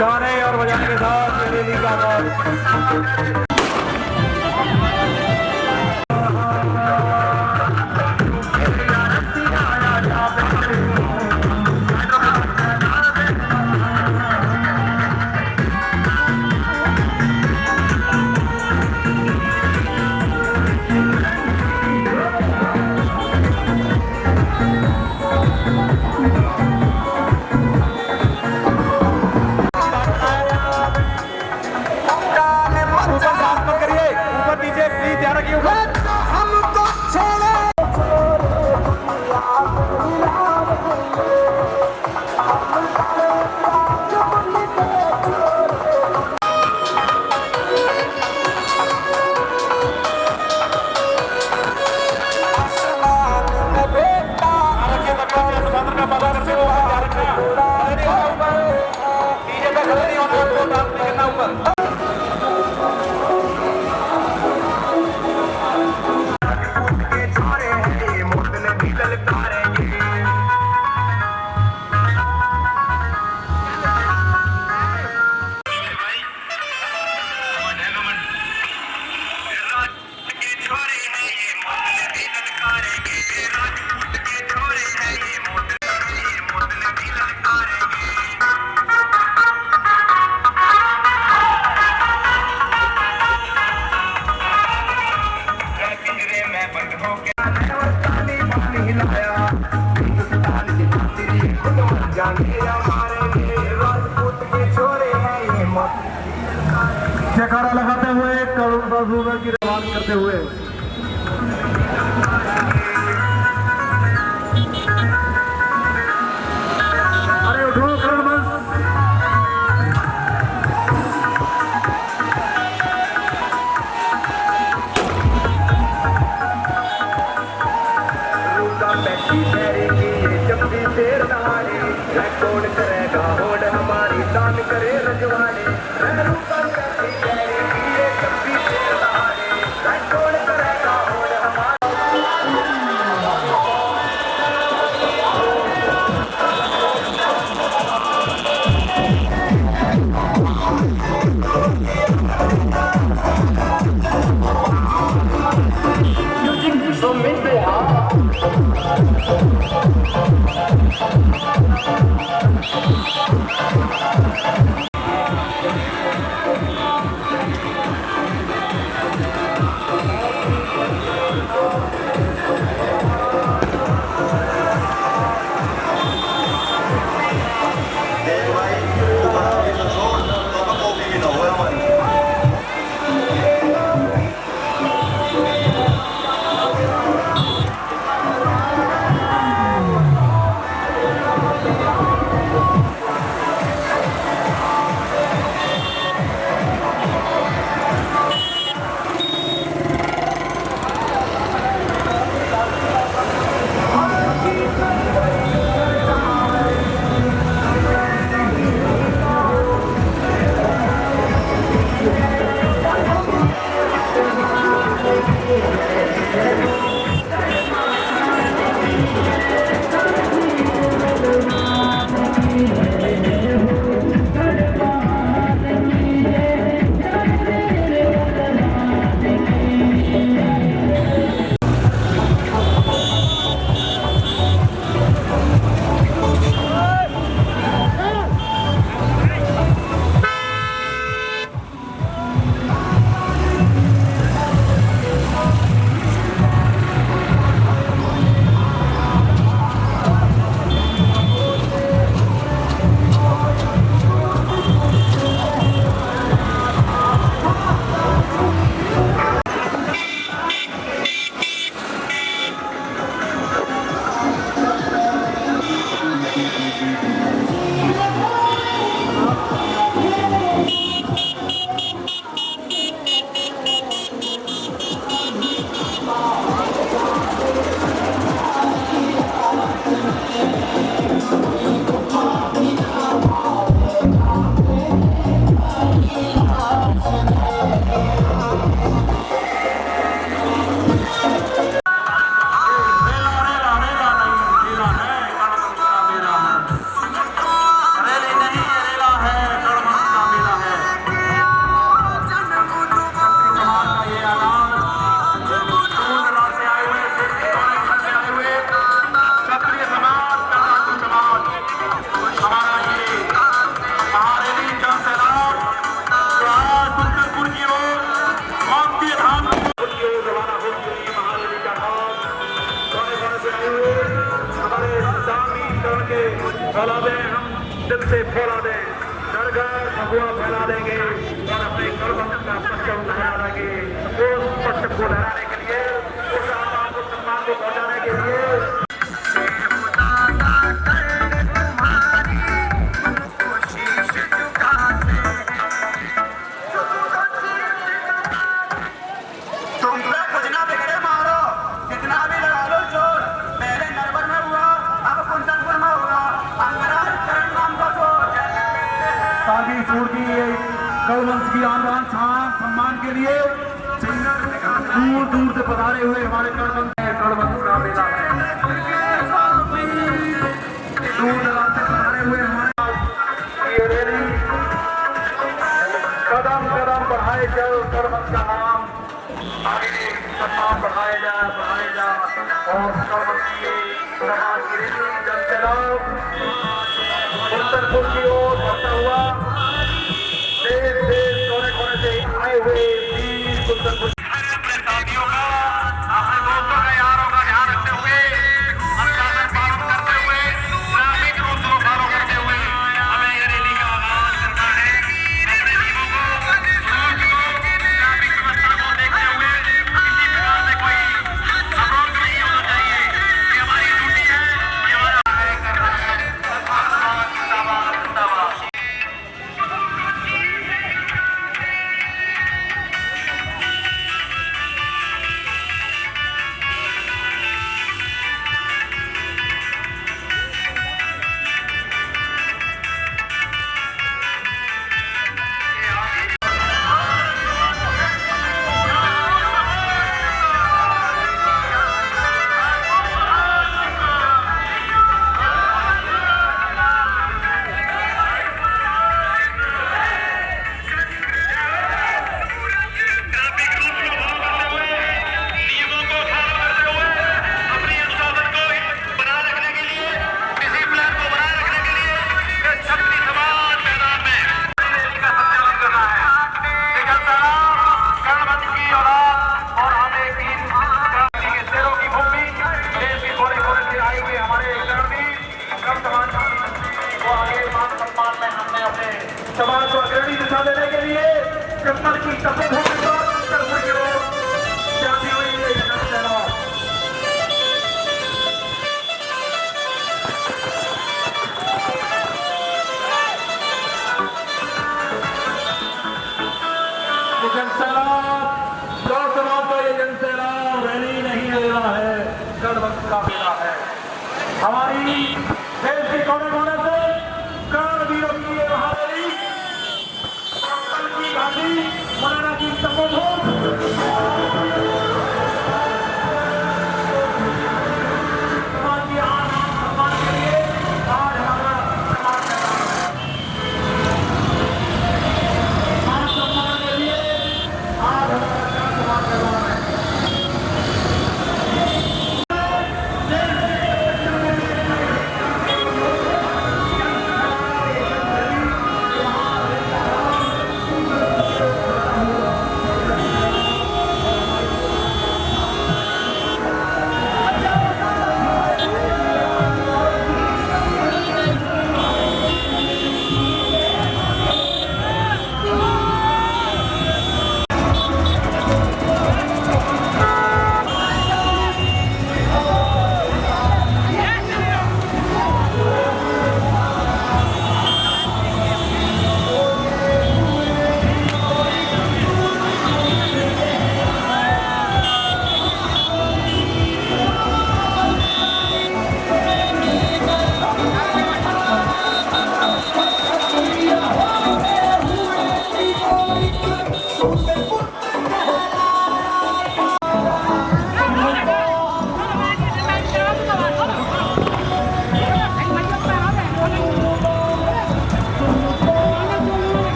गाने और बजाने के साथ ये रैली का आगाज। जयकारा लगाते हुए करुण बाबू की रवान करते हुए अरे कौन करेगा होड़ हमारी दान करे रजवाड़े भैरू पर करती गहरी पीरे कभी शेर दहाड़े कौन करेगा होड़ हमारी फैला दें, हम दिल से फैला दें, डरकर भगवा फैला देंगे और अपने कर्म का परचम लहरा देंगे। उस परचम को लहराने के लिए, उस आत्मा को सम्मान को पहुंचाने के लिए कलवंश की आन शान सम्मान के लिए दूर दूर से पधारे हुए हमारे कलवंश का मेला है। दूर दराज से पधारे हुए हमारे ये रैली कदम कदम बढ़ाए जाओ, कलवंश का नाम आगे सम्मान बढ़ाए जा और कलवंश की समाज की रैली जन चलाओ कुंतलपुर की ओर बढ़ता हुआ देश देश कोने कोने से आए हुए वीर कुंतलपुर अपने साथियों का, अपने दोस्तों का, यारों का ध्यान रखते हुए, अनुशासन पालन करते हुए, ट्रैफिक रूल्स को फॉलो करते हुए हमें ये रैली का आगाज करना है। अपने नियमों को, रूल्स को, ट्रैफिक व्यवस्था को देखते हुए किसी प्रकार से कोई अवरोध नहीं होना चाहिए। ये हमारी ड्यूटी है, ये हमारा है करना है। जिंदाबाद। वर्तमान प्रधानमंत्री को आगे मान सम्मान में हमने अपने समाज को अग्रणी दिशा देने के लिए चप्पल की तपोभूमि पर उत्तर पूर्व की ओर जाती हुई ये जनसेना रैली नहीं ले रहा है, गणवंश का बेड़ा है। हमारी देश के कोने कोने से कर्णवीरों की ये महारैली की घाटी मौलाना की तपोभूमि समाज की आन सम्मान के लिए आज हमारा समाज मान सम्मान के लिए आज हमारा समाज मैदान है।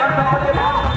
Come on.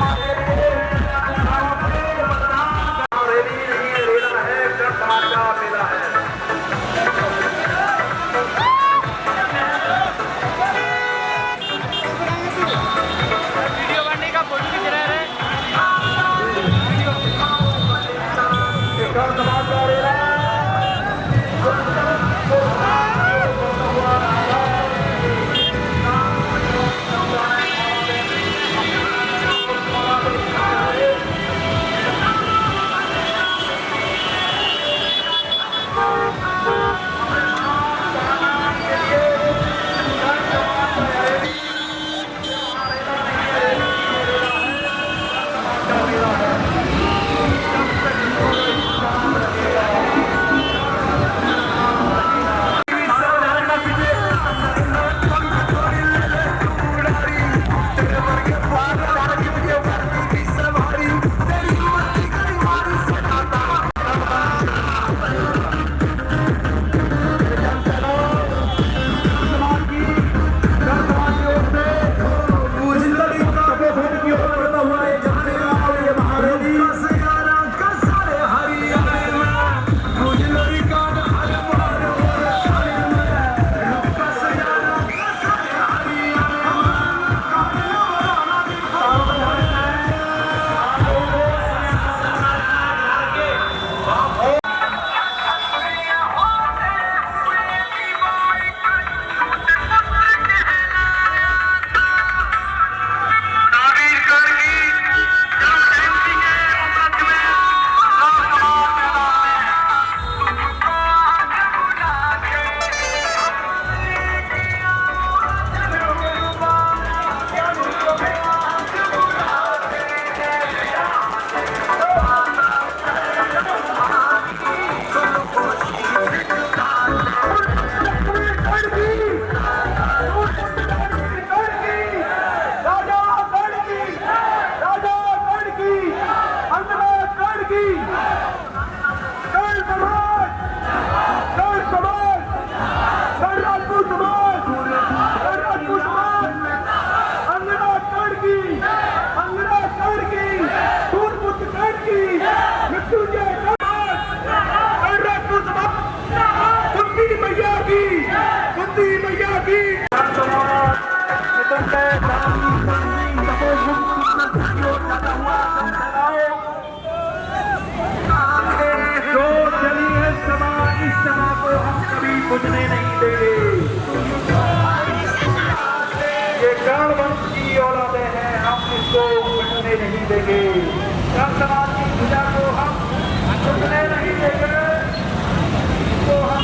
बुझने नहीं देंगे। ये कर्ण वंश की औलादे हैं, हम इसको मिटने नहीं देंगे। कर्ण समाज की पूजा को हम झुकने नहीं देंगे। इसको हम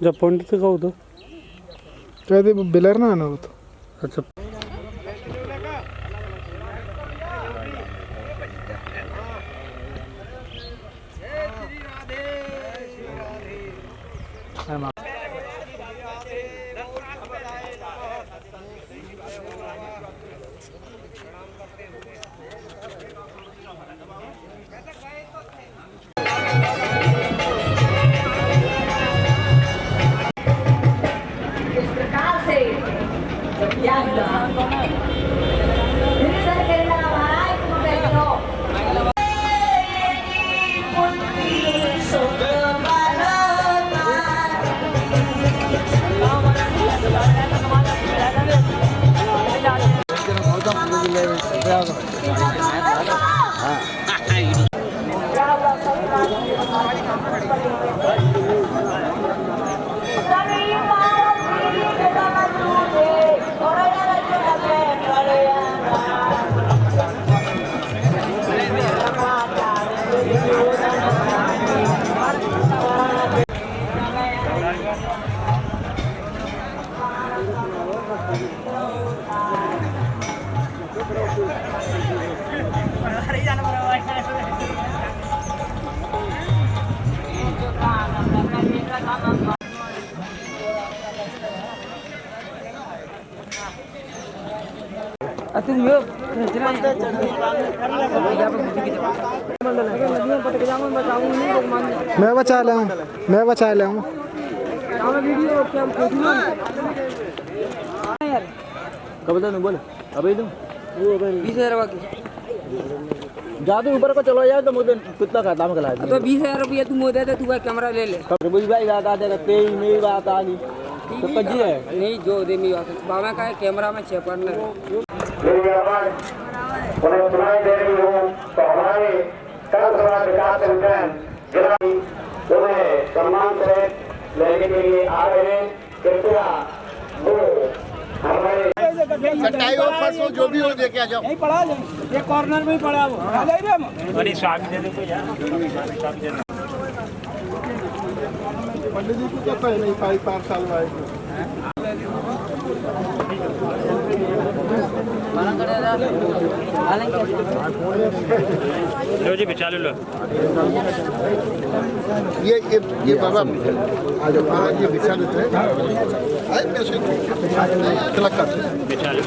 जब पंडित का होतं ते बिलर ना आणत होतो. अच्छा इस प्रकार से क्या हुआ? सर कहना महाराज तुम बैठो। मैं बचा ले हूँ कब तक बोल अभी तुम 20,000 बाकी जादू ऊपर को चलो यार तो मुझे कितना खाता मैं खिला तो 20,000 रुपया तू मुझे दे तू कैमरा ले ले बुझ भाई बात आ जाएगा तेरी मेरी बात आ गई तो कजी है नहीं जो दे मेरी बात बाबा का कैमरा में चेक करना उन्हें सुनाई दे रही हूँ तो हमारे कल समाज विकास संगठन जिला उन्हें सम्मान से लेने के लिए आ रहे हैं। कृपया वो हमारे चटाई और फर्श हो जो भी हो दे के आ जाओ. यहीं पड़ा जाए, एक कॉर्नर में ही पड़ा वो आ जाइए हम। पंडित जी को क्या पहले ही 5 साल में लो जी बिचा लो ये बाबा आज महाराज ये बिछा देते हैं. आए कैसे तिलक करते हैं. बिचा लो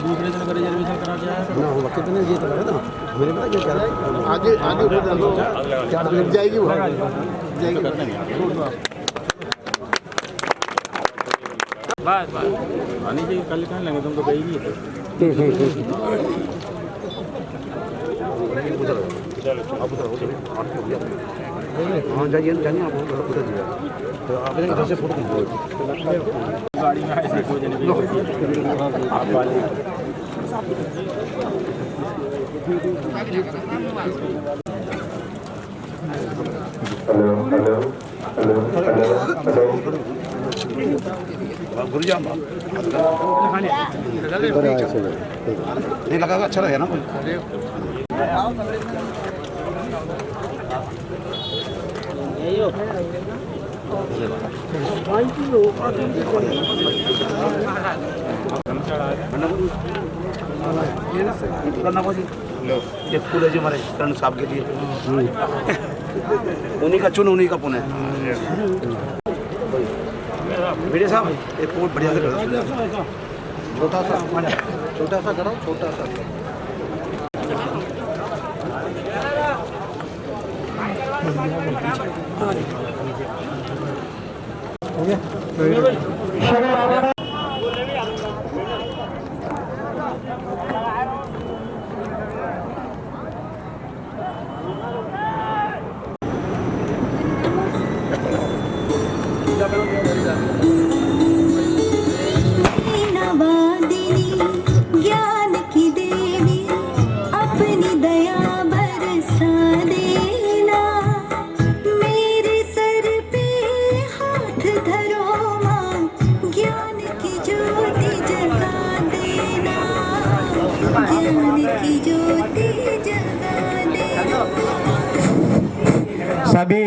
दूसरे दिन का रिजर्वेशन करा दिया ना होगा कितने ये तो है ना मेरे पता क्या आगे आगे क्या लग जाएगी वो जाएगी. बस आने चाहिए कल कहाँ लेंगे तुम तो गई हाँ जाइए जाइए आप उधर जाइए तो आप घर से फोटो गाड़ी में ऐसे कोई जने आप वाले नहीं लगा अच्छा रहेगा ना. ये फूल है जो हमारे कर्ण साहब के लिए, उन्हीं का चुन उन्हीं का पुण्य। वीडियो साहब एक फूल बढ़िया से करो, छोटा सा करो, छोटा सा। ज्ञान की देवी अपनी दया बरसा देना, मेरे सर पे हाथ धरो माँ, ज्ञान की ज्योति जगा देना, ज्ञान की ज्योति जगा देना। सभी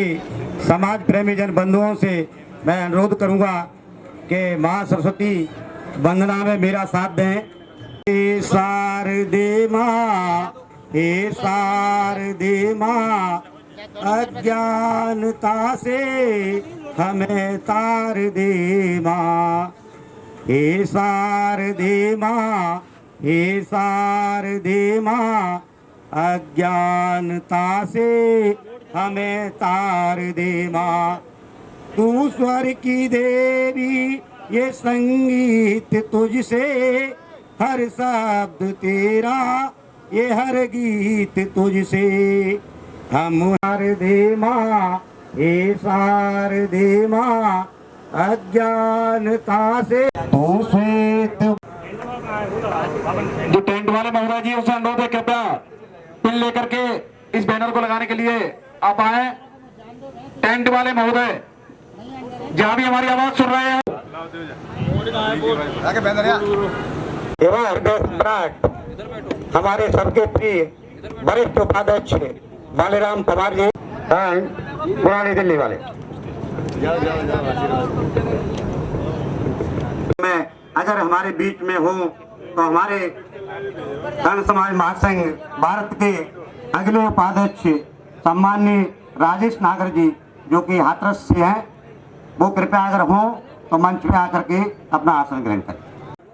समाज प्रेमी जन बंधुओं से मैं अनुरोध करूंगा कि माँ सरस्वती वंदना में मेरा साथ दें। हे शारदे माँ, हे शारदे माँ, अज्ञानता से हमें तार दे माँ। हे शारदे माँ, हे शारदे माँ, अज्ञानता से हमें तार दे माँ। तू स्वर की देवी, ये संगीत तुझसे, हर शब्द तेरा, ये हर गीत तुझसे। हम शारदे माँ, हे शारदे माँ, अज्ञानता से तू श्वेत। जो टेंट वाले महोदय जी उसे अनुरोध है कृपया पिन लेकर के इस बैनर को लगाने के लिए आप आए। टेंट वाले महोदय जहाँ भी हमारी आवाज सुन रहे हैं। एवं हृदय सम्राट हमारे सबके प्रिय वरिष्ठ उपाध्यक्ष बालीराम पवार जी पुरानी दिल्ली वाले। मैं अगर हमारे बीच में हूँ तो हमारे कर्ण समाज महासंघ भारत के अगले उपाध्यक्ष सम्माननीय राजेश नागर जी जो कि हाथरस से हैं, वो कृपया अगर हो तो मंच पे आकर के अपना आसन ग्रहण करें।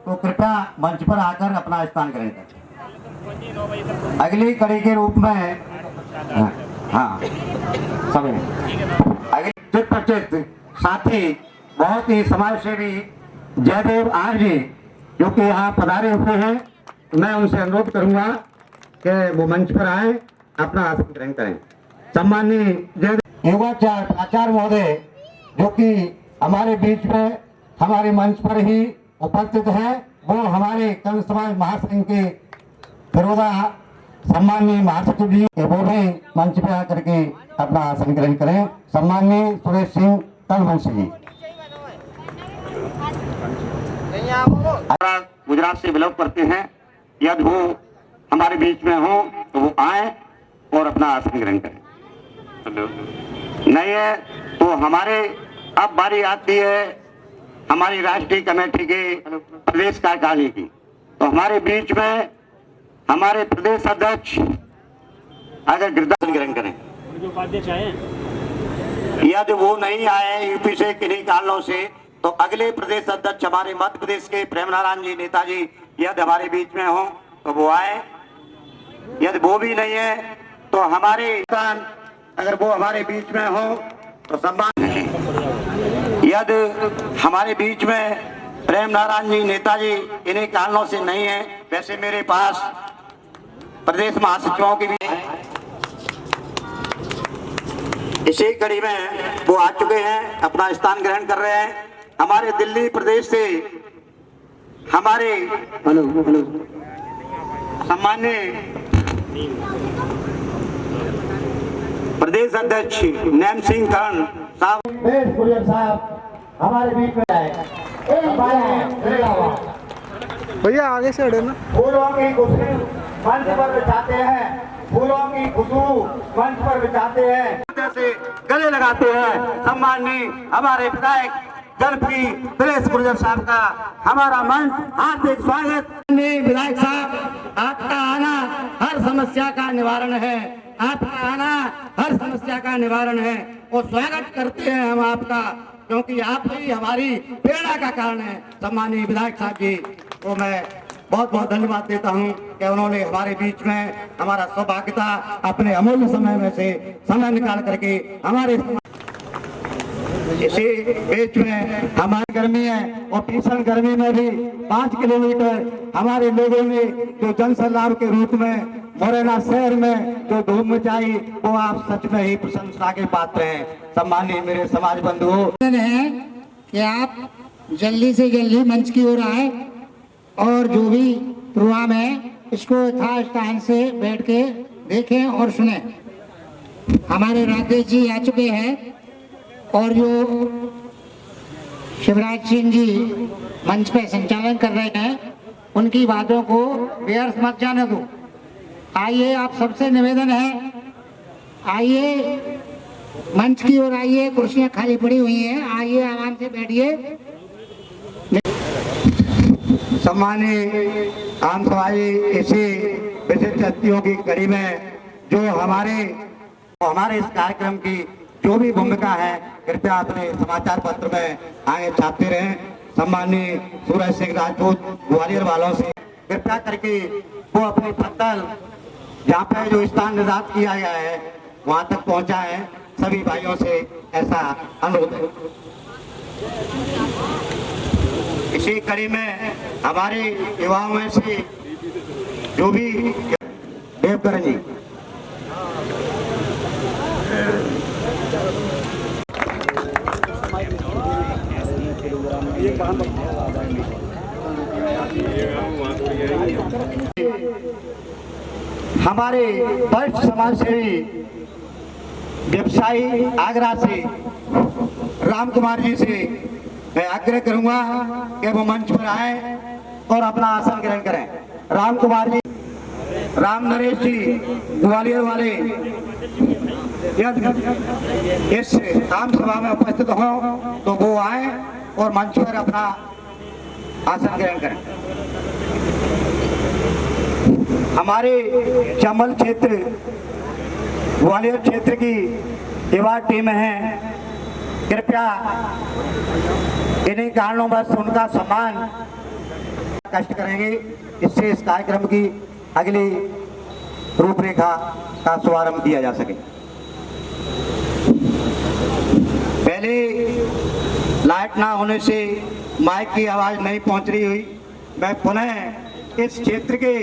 तो कृपया मंच पर आकर अपना स्थान ग्रहण करें। अगली कड़ी के रूप में हाँ समय अगले चित परिचित साथी बहुत ही समाज सेवी जयदेव आर जी जो कि यहाँ पधारे हुए हैं, मैं उनसे अनुरोध करूंगा कि वो मंच पर आए, अपना आसन ग्रहण करें। सम्माननीय जयदेव योगाचार्य आचार्य महोदय जो कि हमारे बीच में हमारे मंच पर ही उपस्थित है, वो हमारे कर्ण समाज महासंघ के फिरोदा सम्माननीय महासचिव जी, वो भी मंच पे आकर के अपना आसन ग्रहण करें। सम्माननीय सुरेश सिंह तलवंशी जी गुजरात से बिलोंग करते हैं, यदि वो हमारे बीच में हो तो वो आए और अपना आसन ग्रहण करें। नहीं है तो हमारे अब बारी आती है हमारी राष्ट्रीय कमेटी के प्रदेश कार्यकारिणी की। तो हमारे बीच में हमारे प्रदेश अध्यक्ष अगर गिरदार ग्रहण करें, यदि वो नहीं आए यूपी से किन्हीं कारणों से, तो अगले प्रदेश अध्यक्ष हमारे मध्य प्रदेश के प्रेम नारायण जी नेताजी यदि हमारे बीच में हो तो वो आए। यदि वो भी नहीं है तो हमारे अगर वो हमारे बीच में हो तो सम्मान है। यदि हमारे बीच में प्रेम नारायण जी नेताजी इन्हीं कारणों से नहीं है, वैसे मेरे पास प्रदेश महासचिवों की भी इसी कड़ी में वो आ चुके हैं, अपना स्थान ग्रहण कर रहे हैं। हमारे दिल्ली प्रदेश से हमारे सम्माननीय प्रदेश अध्यक्ष नैम सिंह कर्ण साहब हमारे बीच में आए। भैया आगे से हटे ना। फूलों की खुशबू मंच पर बिछाते हैं, फूलों की खुशबू मंच पर बिछाते हैं। से गले लगाते हैं। सम्माननीय हमारे विधायक जनप्रिय दिनेश गुर्जर साहब का हमारा मंच हार्दिक स्वागत। विधायक साहब, आपका आना हर समस्या का निवारण है, आपका आना हर समस्या का निवारण है और स्वागत करते हैं हम आपका, क्योंकि आप ही हमारी प्रेरणा का कारण है। सम्माननीय विधायक साहब जी को मैं बहुत बहुत धन्यवाद देता हूं कि उन्होंने हमारे बीच में हमारा सौभाग्यता अपने अमूल्य समय में से समय निकाल करके हमारे इसी बीच में हमारी गर्मी है और भीषण गर्मी में भी 5 किलोमीटर हमारे लोगों ने जो जन सैलाब के रूप में मुरैना शहर में जो धूम मचाई, वो आप सच में ही प्रशंसा के पात्र हैं। सम्माननीय मेरे समाज बंधुओं, है कि आप जल्दी से जल्दी मंच की ओर आए और जो भी प्रोग्राम है इसको यथास्थान से बैठ के देखें और सुने। हमारे राकेश जी आ चुके हैं और जो शिवराज सिंह जी मंच पे संचालन कर रहे हैं, उनकी बातों को व्यर्थ मत जाने दो। आइए, आप सबसे निवेदन है, आइए मंच की ओर आइए, कुर्सियां खाली पड़ी हुई हैं, आइए आराम से बैठिए। सम्मानीय आम समाजी इसी विशिष्ट हस्तियों की कड़ी में जो हमारे इस कार्यक्रम की जो भी भूमिका है, कृपया अपने समाचार पत्र में आगे छापते रहें। सम्मानीय सूरज सिंह राजपूत ग्वालियर वालों से कृपया करके वो अपनी पत्तल जहाँ पे जो स्थान निर्धारित किया गया है वहाँ तक पहुँचाएं। सभी भाइयों से ऐसा अनुरोध है। इसी कड़ी में हमारे युवाओं में से जो भी देवकरण जी हमारे वरिष्ठ समाज सेवी व्यवसायी आगरा से राम कुमार जी से मैं आग्रह करूंगा कि वो मंच पर आए और अपना आसन ग्रहण करें। राम कुमार जी, राम नरेश जी ग्वालियर वाले यदि इस आम सभा में उपस्थित हों तो वो आए और मंच पर अपना आसन ग्रहण करें। हमारे चंबल क्षेत्र ग्वालियर क्षेत्र की युवा टीम है, कृपया इन्हीं कारणों बस उनका सम्मान कष्ट करेंगे, इससे इस कार्यक्रम की अगली रूपरेखा का शुभारंभ किया जा सके। पहले लाइट ना होने से माइक की आवाज नहीं पहुंच रही हुई, मैं पुनः इस क्षेत्र के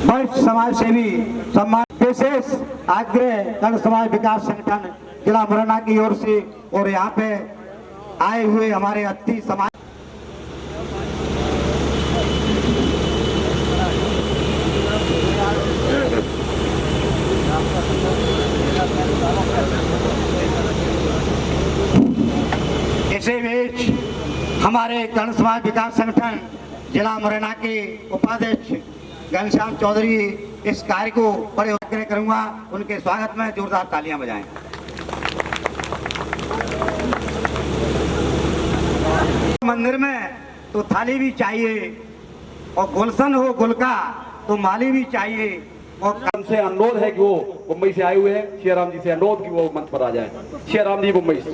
वरिष्ठ समाज सेवी सम्मान विशेष आग्रह कल समाज विकास संगठन जिला मुरैना की ओर से और यहाँ पे आए हुए हमारे अति समाज इसी बीच हमारे कर्ण समाज विकास संगठन जिला मुरैना के उपाध्यक्ष घनश्याम चौधरी इस कार्य को बड़े आग्रह करूंगा, उनके स्वागत में जोरदार तालियां बजाएं। मंदिर में तो थाली भी चाहिए और गुलशन हो गुलका तो माली भी चाहिए। और उनसे अनुरोध है कि वो मुंबई से आए हुए हैं, श्रीराम जी से अनुरोध कि वो मंच पर आ जाए। श्रीराम जी मुंबई से।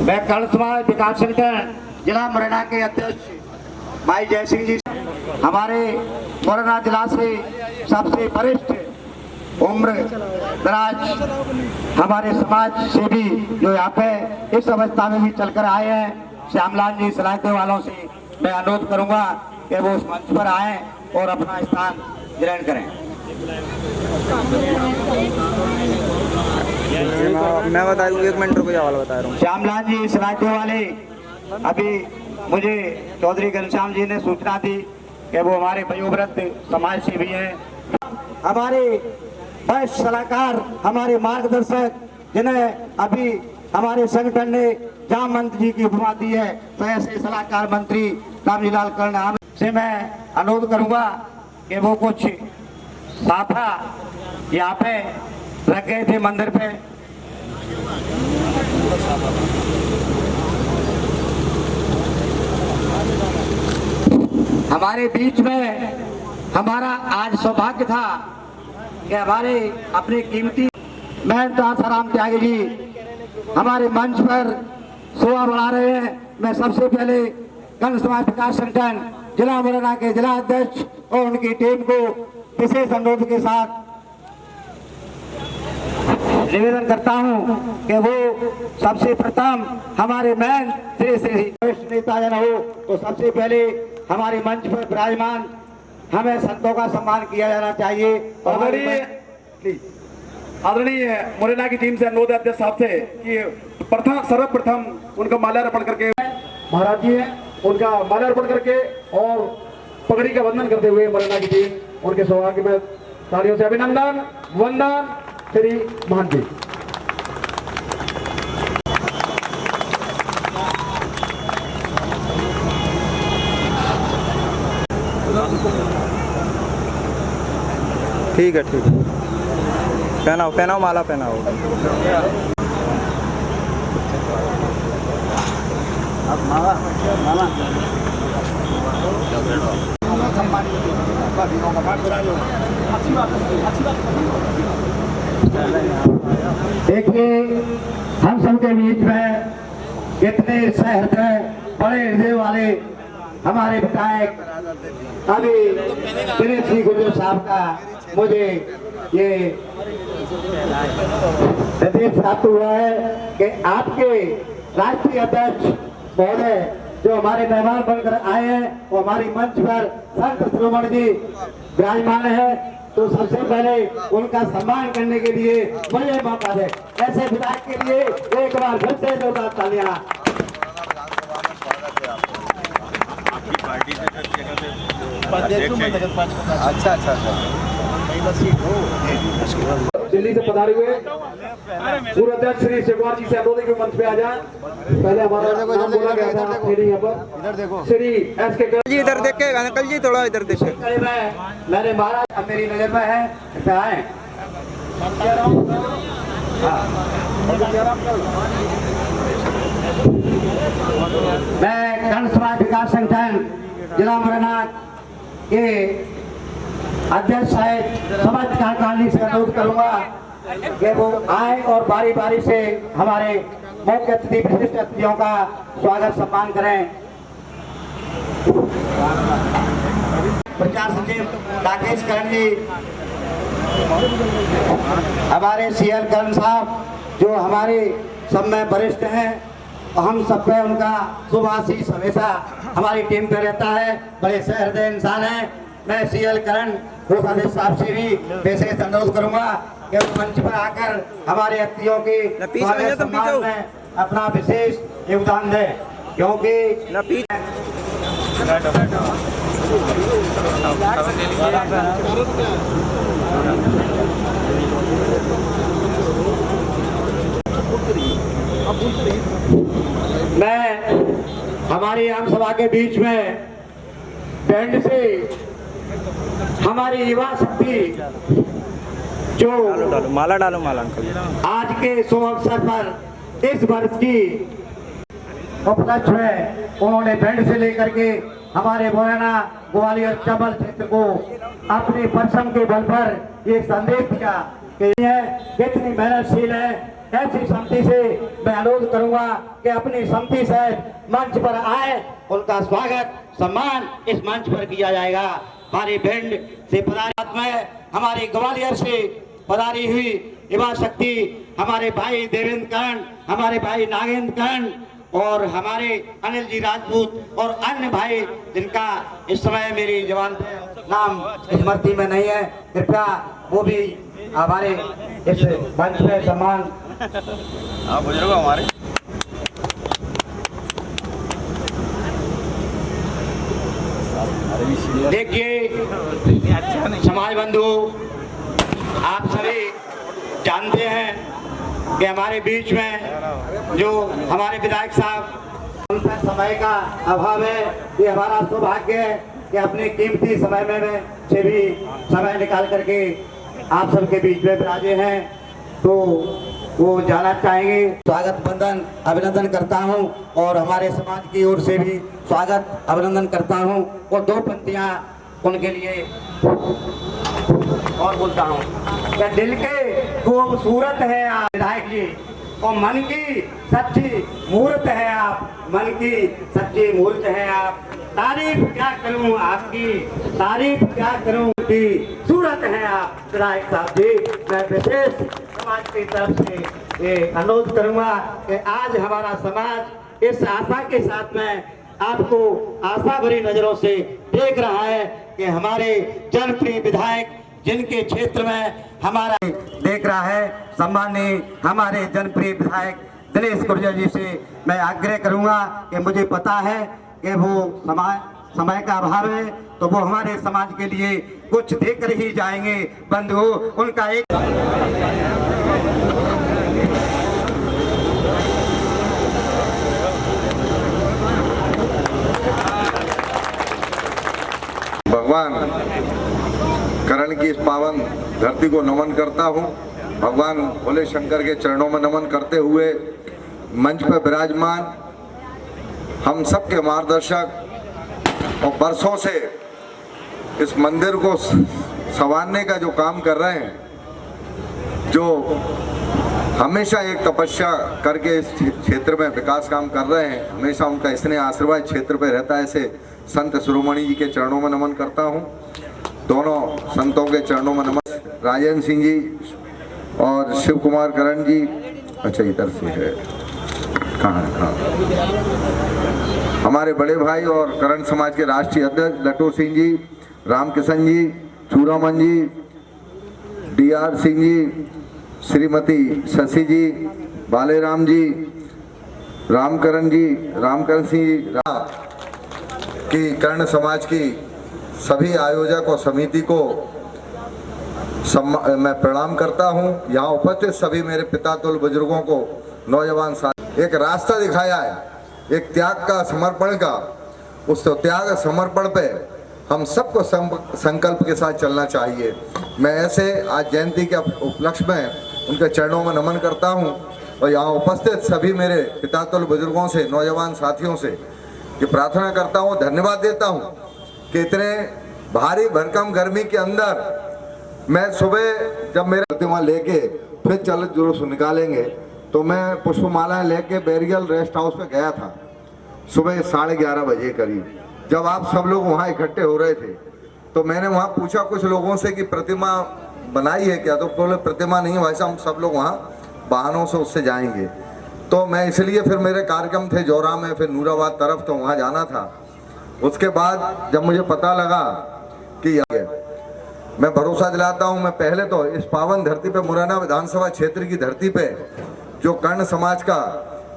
मैं कर्ण समाज विकास संगठन जिला मुरैना के अध्यक्ष भाई जय सिंह जी, हमारे मुरैना जिला से सबसे वरिष्ठ उम्र दराज हमारे समाज सेवी जो यहाँ पे इस अवस्था में भी चलकर आए हैं, श्यामलाल जी सलाहते वालों से मैं अनुरोध करूंगा कि वो उस मंच पर आए और अपना स्थान ग्रहण करें। मैं बता दूं, 1 मिनट रुको, वाला बता रहा हूँ। श्यामलाल जी सलाहते वाले अभी मुझे चौधरी घनश्याम जी ने सूचना दी कि वो हमारे वयोवृद्ध समाज सेवी हैं, हमारे वरिष्ठ सलाहकार, हमारे मार्गदर्शक जिन्हें अभी हमारे संगठन ने जहाँ मंत्री जी की उपमा दी है, तो ऐसे सलाहकार मंत्री रामजीलाल कर्ण से मैं अनुरोध करूंगा कि वो कुछ साफा यहाँ पे रख गए थे मंदिर पे। हमारे बीच में हमारा आज सौभाग्य था कि हमारे अपने कीमती महंत आसाराम त्यागी जी हमारे मंच पर शोभा बढ़ा रहे हैं। मैं सबसे पहले गण समाज विकास संगठन जिला मुरैना के जिला अध्यक्ष और उनकी टीम को विशेष अनुरोध के साथ निवेदन करता हूं कि वो सबसे प्रथम हमारे मैन श्री श्री वरिष्ठ नेता जन हो तो सबसे पहले हमारे मंच पर विराजमान हमें संतों का सम्मान किया जाना चाहिए। आदरणीय मुरैना की टीम से अनुरोध है अध्यक्ष साहब से कि सर्वप्रथम उनका माल्यार्पण करके महाराज जी हैं उनका माल्यार्पण करके और पगड़ी का वंदन करते हुए मुरैना की टीम उनके सौभाग्य में तालियों से अभिनंदन वंदन श्री महंत जी। ठीक है पहनाओ पहनाओ माला पहनाओ। देखिए हम सबके बीच में इतने सहृदय बड़े हृदय वाले हमारे विधायक अभी दिनेश सिंह गुर्जर साहब का मुझे ये निर्देश प्राप्त हुआ है कि आपके राष्ट्रीय अध्यक्ष महोदय जो हमारे मेहमान बनकर आए हैं वो हमारी मंच पर संत शिरोमणि जी विराजमान है, तो सबसे पहले उनका सम्मान करने के लिए मुझे मौका दे। ऐसे विधायक के लिए एक बार फिर से जोरदार तालियां। अच्छा दिल्ली से पधारे हुए पूर्व अध्यक्ष श्री शिवकुमार जी से अनुरोध के मंच पे आ जाए। पहले हमारा नाम बोला गया था यहाँ पर। इधर देखो श्री एस के जी इधर देख के अंकल जी थोड़ा इधर देखे। मेरे महाराज अब मेरी नजर में है आए। मैं गण समाज विकास संगठन जिला मुरैना के अध्यक्ष साहब समाज कार्यकारिणी से अनुरोध करूंगा कि वो आए और बारी बारी से हमारे मुख्य अतिथि विशिष्ट अतिथियों का स्वागत सम्मान करें। प्रचार सचिव राकेश करण जी, हमारे सीएल करण साहब जो हमारे सब में वरिष्ठ हैं, हम सब पे उनका शुभ आशीष हमेशा हमारी टीम पे रहता है। बड़े सहृदय इंसान हैं। मैं सीएल करण कोषाध्यक्ष साहब से भी विशेष अनुरोध करूंगा कि मंच पर आकर हमारे अतिथियों की स्वागत सम्मान में अपना विशेष योगदान दें, क्योंकि मैं हमारी आम सभा के बीच में बैंड से हमारी युवा शक्ति जो माला डालो माला आज के शुभ अवसर पर इस वर्ष की उपलक्ष्य में उन्होंने बैंड से लेकर के हमारे मुरैना ग्वालियर चंबल क्षेत्र को अपने परिश्रम के बल पर एक संदेश दिया कि कितनी मेहनतशील है। ऐसी समिति से मैं अनुरोध करूंगा कि अपनी समिति से मंच पर आए, उनका स्वागत सम्मान इस मंच पर किया जाएगा। हमारे बैंड से पदार्थ में हमारे ग्वालियर से पधारी हुई युवा शक्ति हमारे भाई देवेंद्र कर्ण, हमारे भाई नागेंद्र कर्ण और हमारे अनिल जी राजपूत और अन्य भाई जिनका इस समय मेरी जवान नाम स्मृति में नहीं है, कृपया वो भी हमारे इस मंच में सम्मान। बुजुर्ग हमारे देखिए समाज बंधु, आप सभी जानते हैं कि हमारे बीच में जो हमारे विधायक साहब, उनका समय का अभाव है। ये हमारा सौभाग्य है कि अपने कीमती समय में से भी समय निकाल करके आप सबके बीच में विराजे हैं, तो वो जाना चाहेंगे। स्वागत बंदन अभिनंदन करता हूं और हमारे समाज की ओर से भी स्वागत अभिनंदन करता हूं। और 2 पंक्तियां उनके लिए और बोलता हूं कि दिल के खूबसूरत है आप विधायक जी, और मन की सच्ची मूर्त है आप, मन की सच्ची मूर्त है आप। तारीफ क्या करूं आपकी, तारीफ क्या करूं की सूरत है आप विधायक साहब जी। मैं विशेष समाज की तरफ से ये अनुरोध करूंगा कि आज हमारा समाज इस आशा के साथ में आपको आशा भरी नजरों से देख रहा है कि हमारे जनप्रिय विधायक जिनके क्षेत्र में हमारा देख रहा है, सम्माननीय हमारे जनप्रिय विधायक दिनेश गुर्जर जी से मैं आग्रह करूंगा कि मुझे पता है कि वो समय का अभाव है, तो वो हमारे समाज के लिए कुछ देकर ही जाएंगे। बंधु उनका एक भगवान करण की इस पावन धरती को नमन करता हूँ। भगवान भोले शंकर के चरणों में नमन करते हुए मंच पर विराजमान हम सबके मार्गदर्शक और बरसों से इस मंदिर को संवारने का जो काम कर रहे हैं, जो हमेशा एक तपस्या करके इस क्षेत्र में विकास काम कर रहे हैं, हमेशा उनका स्नेह आशीर्वाद क्षेत्र पे रहता है। ऐसे संत शिरोमणि जी के चरणों में नमन करता हूँ। दोनों संतों के चरणों में नमन। राजेंद्र सिंह जी और शिव कुमार करण जी, अच्छा इधर से है, कहाँ हमारे बड़े भाई और करण समाज के राष्ट्रीय अध्यक्ष लट्टू सिंह जी, रामकिशन जी, चूरामन जी, DR सिंह जी, श्रीमती शशि जी, बालेराम जी, रामकरण सिंह जी की कर्ण समाज की सभी आयोजक और समिति को मैं प्रणाम करता हूं। यहाँ उपस्थित सभी मेरे पिता तुल्य बुजुर्गों को, नौजवान साथी, एक रास्ता दिखाया है, एक त्याग का, समर्पण का। उस त्याग समर्पण पे हम सबको संकल्प के साथ चलना चाहिए। मैं ऐसे आज जयंती के उपलक्ष्य में उनके चरणों में नमन करता हूं और यहाँ उपस्थित सभी मेरे पिता तुल्य बुजुर्गों से, नौजवान साथियों से ये प्रार्थना करता हूँ, धन्यवाद देता हूँ कि इतने भारी भरकम गर्मी के अंदर मैं सुबह जब मेरे प्रतिमा लेके फिर चल जुलूस निकालेंगे, तो मैं पुष्पमालाएं लेके बैरियल रेस्ट हाउस पे गया था सुबह 11:30 बजे करीब। जब आप सब लोग वहाँ इकट्ठे हो रहे थे तो मैंने वहाँ पूछा कुछ लोगों से कि प्रतिमा बनाई है क्या, तो बोले प्रतिमा नहीं है भाई साहब, हम सब लोग वहाँ वाहनों से उससे जाएंगे। तो मैं इसलिए फिर मेरे कार्यक्रम थे जोरा में, फिर नूराबाद तरफ, तो वहाँ जाना था। उसके बाद जब मुझे पता लगा कि मैं भरोसा दिलाता हूँ, मैं पहले तो इस पावन धरती पे, मुरैना विधानसभा क्षेत्र की धरती पे जो कर्ण समाज का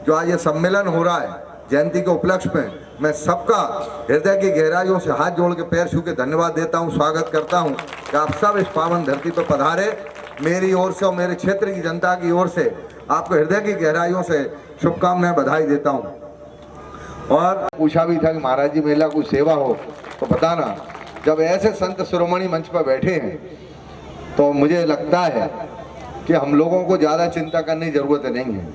जो आज ये सम्मेलन हो रहा है जयंती के उपलक्ष्य में, मैं सबका हृदय की गहराइयों से हाथ जोड़ के पैर छू के धन्यवाद देता हूँ, स्वागत करता हूँ कि आप सब इस पावन धरती पर पधारे। मेरी ओर से और मेरे क्षेत्र की जनता की ओर से आपको हृदय की गहराइयों से शुभकामनाएं, बधाई देता हूँ। और पूछा भी था कि महाराज जी मेला कोई सेवा हो तो बताना। जब ऐसे संत शिरोमणि मंच पर बैठे हैं तो मुझे लगता है कि हम लोगों को ज़्यादा चिंता करने की जरूरत नहीं है।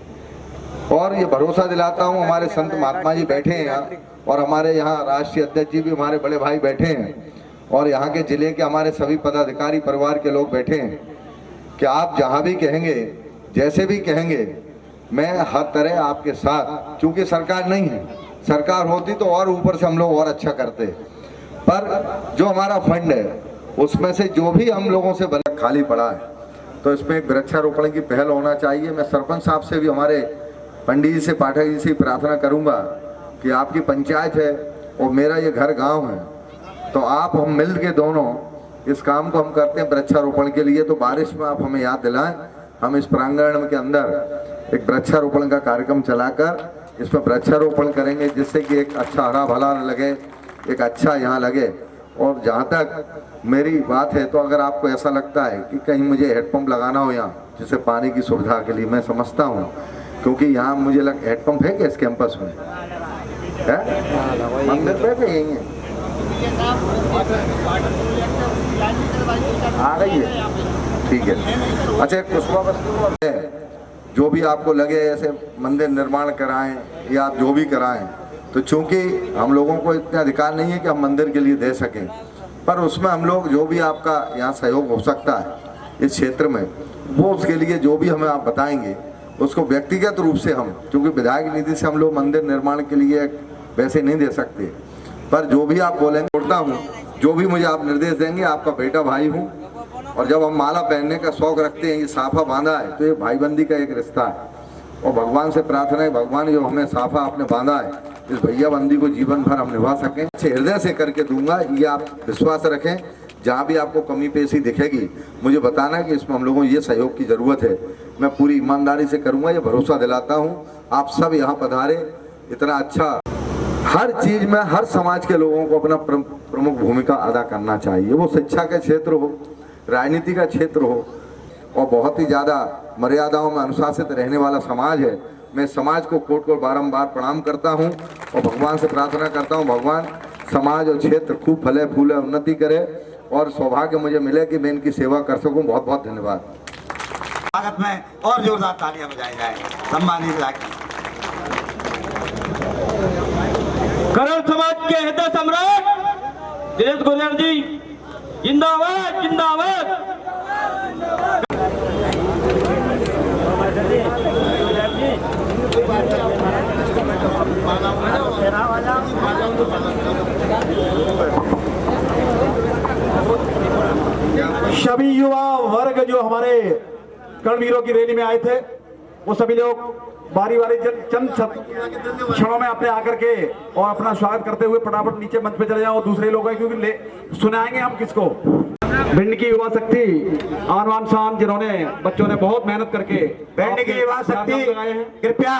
और ये भरोसा दिलाता हूँ, हमारे संत महात्मा जी बैठे हैं यहाँ, और हमारे यहाँ राष्ट्रीय अध्यक्ष जी भी हमारे बड़े भाई बैठे हैं, और यहाँ के जिले के हमारे सभी पदाधिकारी परिवार के लोग बैठे हैं, कि आप जहाँ भी कहेंगे, जैसे भी कहेंगे, मैं हर तरह आपके साथ। चूँकि सरकार नहीं है, सरकार होती तो और ऊपर से हम लोग और अच्छा करते, पर जो हमारा फंड है उसमें से जो भी हम लोगों से खाली पड़ा है, तो इसमें एक वृक्षारोपण की पहल होना चाहिए। मैं सरपंच साहब से भी, हमारे पंडित जी से, पाठक जी से प्रार्थना करूंगा कि आपकी पंचायत है और मेरा ये घर गांव है, तो आप हम मिल के दोनों इस काम को हम करते हैं वृक्षारोपण के लिए। तो बारिश में आप हमें याद दिलाएं, हम इस प्रांगण के अंदर एक वृक्षारोपण का कार्यक्रम चलाकर इसमें वृक्षारोपण करेंगे, जिससे कि एक अच्छा हरा भरा लगे, एक अच्छा यहाँ लगे। और जहाँ तक मेरी बात है तो अगर आपको ऐसा लगता है कि कहीं मुझे हेडपम्प लगाना हो यहाँ जिससे पानी की सुविधा के लिए, मैं समझता हूँ क्योंकि यहाँ मुझे हेडपम्प है क्या इस कैंपस में है? मंदिर पे यही है, आ गई है, ठीक है। अच्छा, कुशवा वस्तु है जो भी आपको लगे ऐसे मंदिर निर्माण कराएं या आप जो भी कराएं, तो चूंकि हम लोगों को इतना अधिकार नहीं है कि हम मंदिर के लिए दे सकें, पर उसमें हम लोग जो भी आपका यहाँ सहयोग हो सकता है इस क्षेत्र में, वो उसके लिए जो भी हमें आप बताएंगे उसको व्यक्तिगत रूप से हम, क्योंकि विधायक निधि से हम लोग मंदिर निर्माण के लिए वैसे नहीं दे सकते, पर जो भी आप बोलेंगे छोड़ता हूँ, जो भी मुझे आप निर्देश देंगे, आपका बेटा भाई हूँ। और जब हम माला पहनने का शौक रखते हैं, ये साफा बांधा है तो ये भाईबंदी का एक रिश्ता है, और भगवान से प्रार्थना है भगवान जो हमें साफा आपने बांधा है इस भैया बंदी को जीवन भर हम निभा सकें, अच्छे हृदय से करके दूंगा, ये आप विश्वास रखें। जहाँ भी आपको कमी पेशी दिखेगी मुझे बताना कि इसमें हम लोगों को ये सहयोग की ज़रूरत है, मैं पूरी ईमानदारी से करूँगा, ये भरोसा दिलाता हूँ। आप सब यहाँ पधारे, इतना अच्छा, हर चीज़ में हर समाज के लोगों को अपना प्रमुख भूमिका अदा करना चाहिए, वो शिक्षा का क्षेत्र हो, राजनीति का क्षेत्र हो, और बहुत ही ज़्यादा मर्यादाओं में अनुशासित रहने वाला समाज है। मैं समाज को कोट को बारंबार प्रणाम करता हूं और भगवान से प्रार्थना करता हूं, भगवान समाज और क्षेत्र खूब फले फूले, उन्नति करे और सौभाग्य मुझे मिले कि मैं इनकी सेवा कर सकूं। बहुत बहुत धन्यवाद। स्वागत में और जोरदार तालियां बजाई जाए। सम्मानित करण समाज के हृदय सम्राट दिनेश गुर्जर जी जिंदाबाद जिंदाबाद। सभी युवा वर्ग जो हमारे कर्मवीरों की रैली में आए थे, वो सभी लोग बारी बारी चंद क्षणों में अपने आकर के और अपना स्वागत करते हुए फटाफट नीचे मंच पे चले जाओ। दूसरे लोग हैं क्योंकि सुनाएंगे हम किसको। भिंड की युवा शक्ति आनवान शान, जिन्होंने बच्चों ने बहुत मेहनत करके भिंड की युवा शक्ति कृपया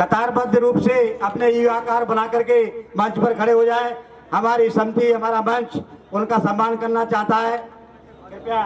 कतारबद्ध रूप से अपने युवाकार बना करके मंच पर खड़े हो जाए। हमारी समिति, हमारा मंच उनका सम्मान करना चाहता है। कृपया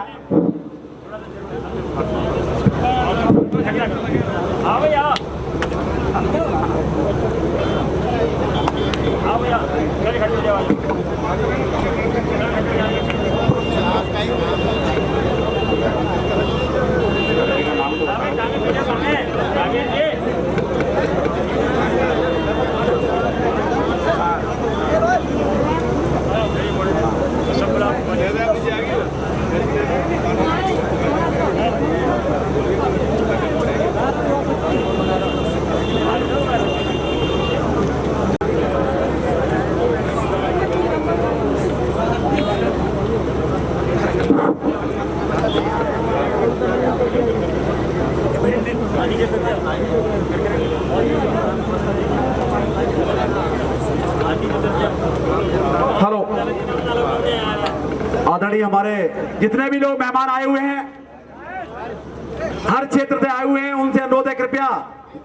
हेलो, आदरणीय हमारे जितने भी लोग मेहमान आए हुए हैं, हर क्षेत्र से आए हुए हैं, उनसे अनुरोध है कृपया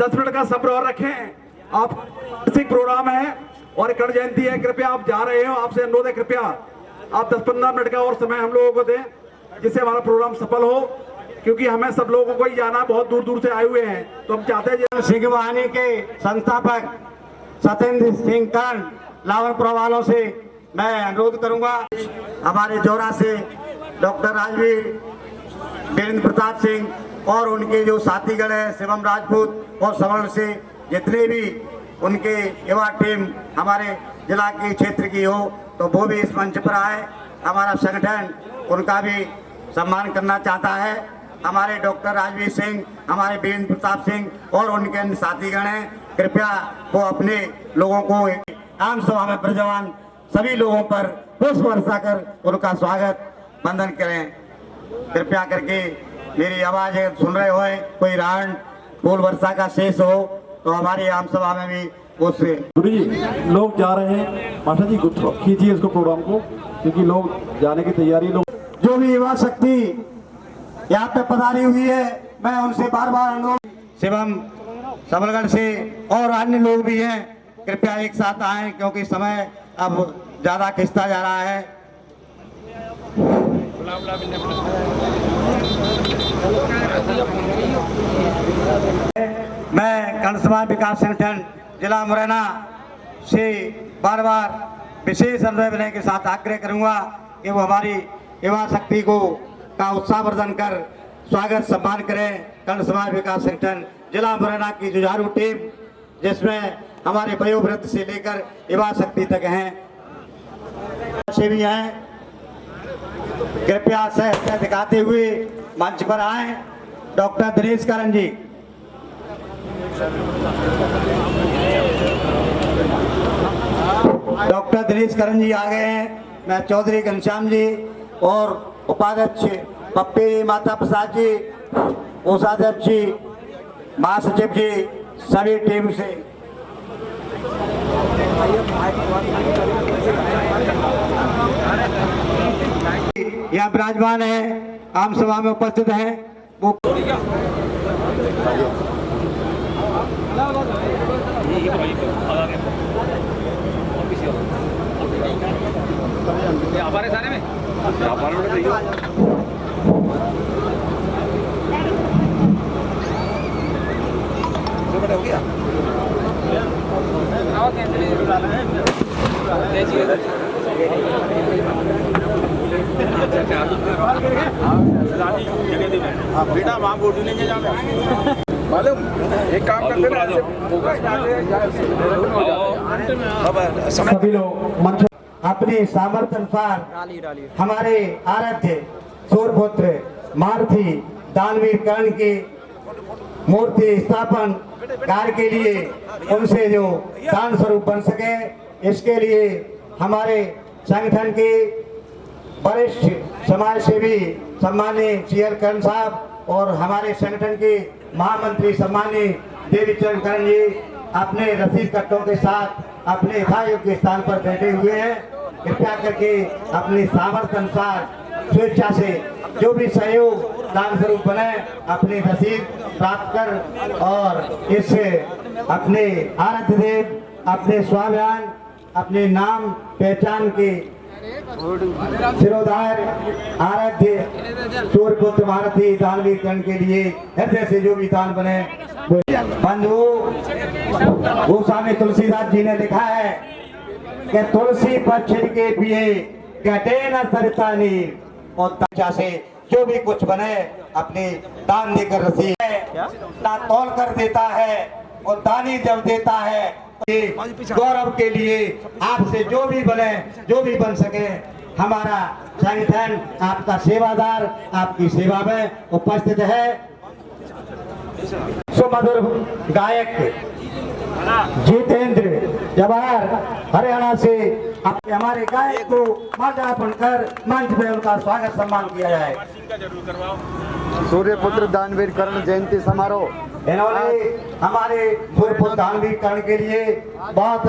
10 मिनट का सब्र और रखें। आप बेसिक प्रोग्राम है और कर्ण जयंती है, कृपया आप जा रहे हो, आपसे अनुरोध है कृपया आप 10-15 मिनट का और समय हम लोगों को दें जिससे हमारा प्रोग्राम सफल हो, क्योंकि हमें सब लोगों को ही जाना, बहुत दूर दूर से आए हुए हैं, तो हम चाहते हैं। सिंह वाहिनी के संस्थापक सत्येंद्र सिंह कर्ण लावलपुर वालों से मैं अनुरोध करूंगा, हमारे जोरा से डॉक्टर राजवीर, वीरेंद्र प्रताप सिंह और उनके जो साथीगण हैं शिवम राजपूत और सवर्ण से जितने भी उनके युवा टीम हमारे जिला के क्षेत्र की हो तो वो भी इस मंच पर आए। हमारा संगठन उनका भी सम्मान करना चाहता है। हमारे डॉक्टर राजवीर सिंह, हमारे वीरेंद्र प्रताप सिंह और उनके साथीगण हैं, कृपया वो अपने लोगों को आम सभा में प्रजवान सभी लोगों पर पुष्प वर्षा कर उनका स्वागत वंदन करें। कृपया करके मेरी आवाज सुन रहे हो, कोई रावण फूल वर्षा का शेष हो तो हमारी आम सभा में भी उससे गुरु जी लोग जा रहे हैं। माता जी खींचिए इसको प्रोग्राम को, क्योंकि लोग जाने की तैयारी। लोग जो भी युवा शक्ति यहाँ पे पधारी हुई है, मैं उनसे बार बार अनुरोध, शिवम सबलगढ़ से और अन्य लोग भी हैं, कृपया एक साथ आएं क्योंकि समय अब ज़्यादा खिंचता जा रहा है। मैं कर्ण समाज विकास संगठन जिला मुरैना से बार बार विशेष अनुरोध विनय के साथ आग्रह करूंगा कि वो हमारी युवा शक्ति को का उत्साहवर्धन कर स्वागत सम्मान करें। कर्ण समाज विकास संगठन जिला मुरैना की जुझारू टीम, जिसमें हमारे वयोवृद्ध से लेकर युवा शक्ति तक हैं, से भी हैं। कृपया सहर्ष दिखाते हुए मंच पर आए डॉक्टर दिनेश करण जी। डॉक्टर दिनेश करण जी आ गए हैं। मैं चौधरी घनश्याम जी और उपाध्यक्ष पप्पी माता प्रसाद जी, कोषाध्यक्ष जी, महासचिव जी, सभी टीम से यहाँ विराजमान है, आम सभा में उपस्थित हैं। वो हमारे थाने में हो गया बेटा वहाँ वोट लेंगे मालूम। एक काम करते ना, सभी लोग मंच अपने सामर्थ्य अनुसार हमारे आराध्य सूर्यपुत्र मारुति दानवीर कर्ण की मूर्ति स्थापन कार्य के लिए उनसे जो दान स्वरूप बन सके, इसके लिए हमारे संगठन के वरिष्ठ समाज सेवी सम्माननीय CL कर्ण साहब और हमारे संगठन के महामंत्री सम्माननीय देवीचरण कर्ण जी अपने रसीद कट्टों के साथ अपने यथायोग्य स्थान पर बैठे हुए हैं। कृपया करके अपने सामर्थ्य अनुसार स्वेच्छा से जो भी सहयोग दान स्वरूप बने अपनी रसीद प्राप्त कर और इससे अपने आराध्य देव, अपने स्वाभिमान, अपने नाम पहचान के सिरोधार आराध्य सूर्यपुत्र मारुति दानवीर कर्ण के लिए हृदय से जो भी दान बने। बंधु गोस्वामी तुलसीदास जी ने लिखा है कि तुलसी पक्ष के पिए कटे न सरता नीर, और तचा से जो भी कुछ बने अपने दान देकर रसी ना तौल कर देता है और दानी जब देता है गौरव के लिए आपसे जो भी बने जो भी बन सके हमारा संगठन आपका सेवादार आपकी सेवा में उपस्थित है। सुमधुर गायक जितेंद्र जवाहर हरियाणा से हमारे गायक को माल्यार्पण कर मंच में उनका स्वागत सम्मान किया जाए। सूर्यपुत्र दानवीर कर्ण जयंती समारोह, इन्होंने हमारे सूर्यपुत्र दानवीर कर्ण के लिए बहुत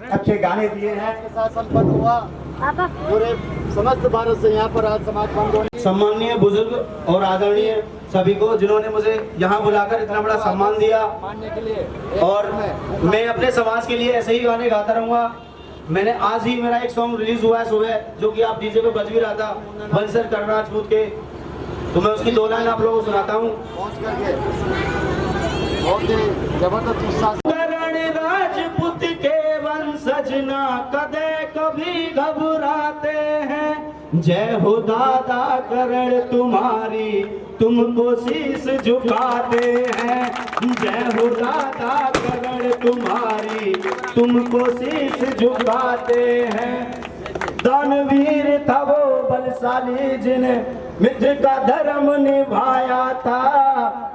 अच्छे गाने दिए हैं। संपन्न हुआ पूरे समस्त भारत से यहाँ पर आज समाज बंद होने। सम्माननीय बुजुर्ग और आदरणीय सभी को जिन्होंने मुझे यहाँ बुलाकर इतना बड़ा सम्मान दिया, और मैं अपने समाज के लिए ऐसे ही गाने गाता रहूँगा। मैंने आज ही मेरा एक सॉन्ग रिलीज हुआ है सुबह, जो कि आप डीजे पे बज भी रहा था, वंशर कर्ण राजपूत के, तो मैं उसकी 2 लाइन आप लोगों को सुनाता हूँ। राजपूत के वंशज ना कदे कभी घबराते हैं, जय हो दादा करण तुम्हारी तुमको शीश झुकाते हैं, जय हो दादा करण तुम्हारी तुमको शीश झुकाते हैं। दानवीर था वो बलशाली जिने मित्र का धर्म निभाया था,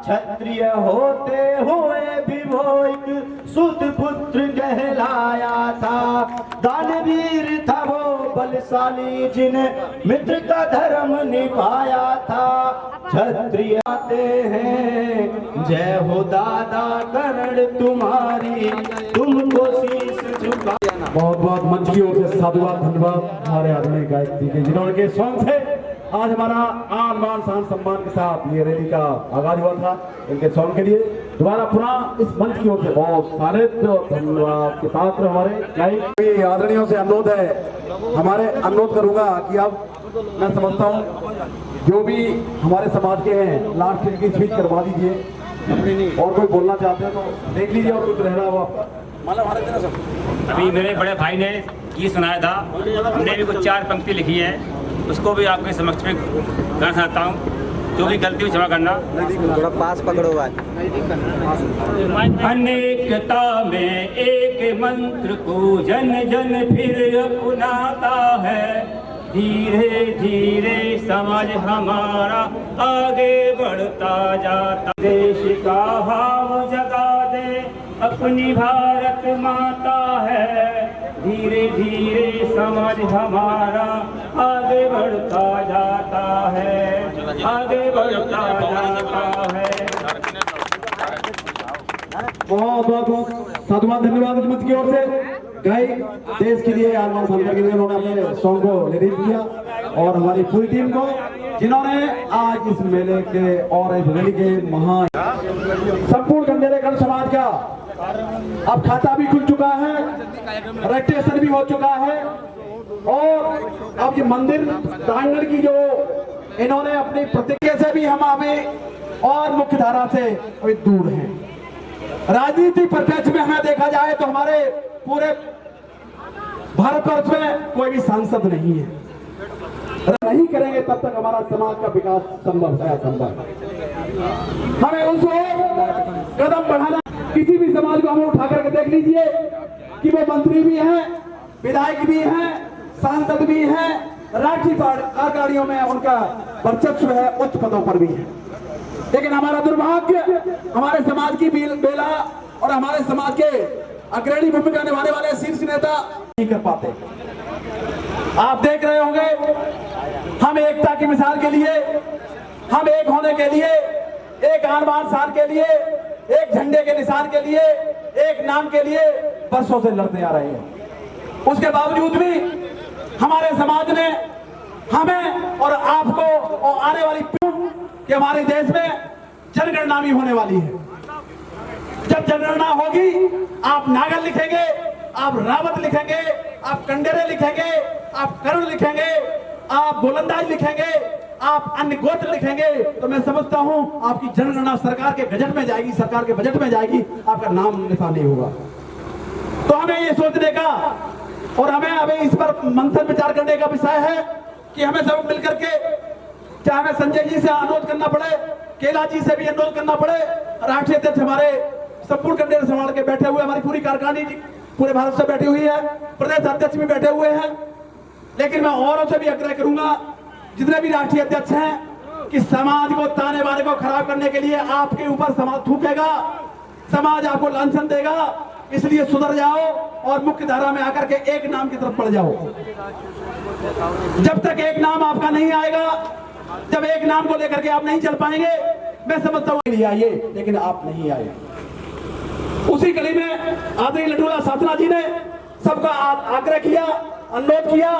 क्षत्रिय होते हुए भी वो एक शुद्ध पुत्र कहलाया था। दानवीर था वो बलशाली जिने मित्र का धर्म निभाया था, क्षत्रिय आते हैं, जय हो दादा कर्ण तुम्हारी तुमको शीश झुका। बहुत बहुत मंच की ओर से साधुवाद धन्यवाद हमारे आदरणीय गायक जी के, जिन्होंने के सॉन्ग से आज हमारा आन बान शान सम्मान के साथ ये रैली का आगाज हुआ था। इनके सॉन्ग के लिए दोबारा पुनः इस मंच की ओर से बहुत सारे धन्यवाद के पात्र हमारे आदरणियों से अनुरोध है, हमारे अनुरोध करूंगा कि अब मैं समझता हूँ जो भी हमारे समाज के हैं लास्ट की स्पीच करवा दीजिए, और कोई बोलना चाहते हैं तो देख लीजिए, और कुछ रह रहा हो आपका। अभी मेरे बड़े भाई ने गीत सुनाया था, हमने भी कुछ 4 पंक्ति लिखी है, उसको भी आपके समक्ष में गाना चाहता हूँ। जो भी गलती हुई क्षमा करना। थोड़ा पास पकड़ो भाई। अनेकता में एक मंत्र को जन जन फिर अपनाता है, धीरे धीरे समाज हमारा आगे बढ़ता जाता। देश का भाव जगा दे अपनी भारत माता है, धीरे धीरे समाज हमारा आगे बढ़ता जाता है, आगे बढ़ता जाता है। बहुत बहुत साधुवाद धन्यवाद इस मंच की ओर से। गाय देश के लिए आलमान संघ के लिए उन्होंने अपने सॉन्ग को रिलीज किया, और हमारी पूरी टीम को जिन्होंने आज इस मेले के और इस रैली के महा संपूर्ण गंडेरेगढ़ समाज का अब खाता भी खुल चुका है, रजिस्ट्रेशन भी हो चुका है, और अब ये मंदिर प्रांगण की जो इन्होंने अपनी प्रतिज्ञा से भी हम अभी और मुख्य धारा से अभी दूर हैं। राजनीति परिप्रेक्ष्य में हमें देखा जाए तो हमारे पूरे भारतवर्ष में कोई भी सांसद नहीं है। नहीं करेंगे तब तक हमारा समाज का विकास संभव है असंभव। हमें उस कदम बढ़ाना, किसी भी समाज को हमें उठा करके देख लीजिए कि वो मंत्री भी हैं, विधायक भी हैं, सांसद भी हैं, राष्ट्रीय कार्यकारिणियों में उनका वर्चस्व है, उच्च पदों पर भी है। लेकिन हमारा दुर्भाग्य, हमारे समाज की बेला और हमारे समाज के अग्रणी भूमिका निभाने वाले शीर्ष नेता नहीं कर पाते। आप देख रहे होंगे, हम एकता की मिसाल के लिए, हम एक होने के लिए, एक आन बान शान के लिए, एक झंडे के निशान के लिए, एक नाम के लिए वर्षों से लड़ते आ रहे हैं। उसके बावजूद भी हमारे समाज ने हमें और आपको और आने वाली पीढ़ी कि हमारे देश में जनगणना भी होने वाली है। जब जनगणना होगी, आप नागर लिखेंगे, आप रावत लिखेंगे, आप कंडेरे लिखेंगे, आप कर्ण लिखेंगे, आप गोलंदाज लिखेंगे, आप अन्य गोत्र लिखेंगे, तो मैं समझता हूं आपकी जनगणना सरकार के बजट में जाएगी, सरकार के बजट में जाएगी, आपका नाम निशान नहीं होगा। तो हमें ये सोचने का और हमें अभी इस पर मंथन विचार करने का विषय है कि हमें सब मिलकर के, चाहे हमें संजय जी से अनुरोध करना पड़े, केला जी से भी अनुरोध करना पड़े, राष्ट्रीय अध्यक्ष हमारे संपूर्ण कंडेर संभाल के बैठे हुए, हमारी पूरी कार्यकारिणी पूरे भारत से बैठी हुई है, प्रदेश अध्यक्ष भी बैठे हुए हैं, लेकिन मैं औरों से भी आग्रह करूंगा, जितने भी राष्ट्रीय अध्यक्ष हैं, कि समाज को, ताने बाने को खराब करने के लिए आपके ऊपर समाज थूकेगा, समाज आपको लांछन देगा, इसलिए सुधर जाओ और मुख्य धारा में आकर के एक नाम की तरफ बढ़ जाओ। जब तक एक नाम आपका नहीं आएगा, जब एक नाम को लेकर के आप नहीं चल पाएंगे, मैं समझता हूं नहीं आइए, लेकिन आप नहीं आए। उसी कड़ी में आदरणीय लड्डूला शासना जी ने सबका आग्रह किया, अनुरोध किया,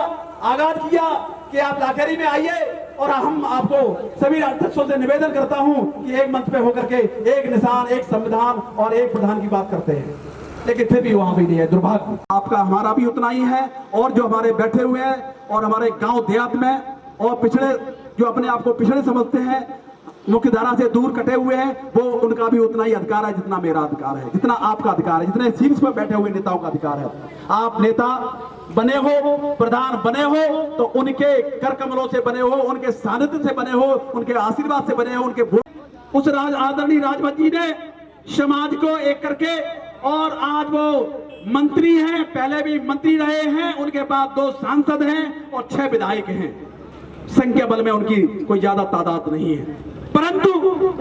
आगाज किया कि आप लाखेरी में आइए, और हम आपको सभी अध्यक्षों से निवेदन करता हूं कि एक मंच पे होकर के एक निशान, एक संविधान और एक प्रधान की बात करते हैं, लेकिन फिर भी वहां भी नहीं है। दुर्भाग्य आपका, हमारा भी उतना ही है, और जो हमारे बैठे हुए हैं और हमारे गांव देहात में और पिछड़े, जो अपने आप को पिछड़े समझते हैं, मुख्य धारा से दूर कटे हुए हैं, वो उनका भी उतना ही अधिकार है जितना मेरा अधिकार है, जितना आपका अधिकार है, जितने शीर्ष पर बैठे हुए नेताओं का अधिकार है। आप नेता बने हो, प्रधान बने हो, तो उनके कर कमलों से बने हो, उनके सानिध्य से बने हो, उनके आशीर्वाद से बने हो, उनके उस आदरणीय राजभर जी ने समाज को एक करके, और आज वो मंत्री हैं, पहले भी मंत्री रहे हैं, उनके बाद 2 सांसद हैं और 6 विधायक हैं। संख्या बल में उनकी कोई ज्यादा तादाद नहीं है, परंतु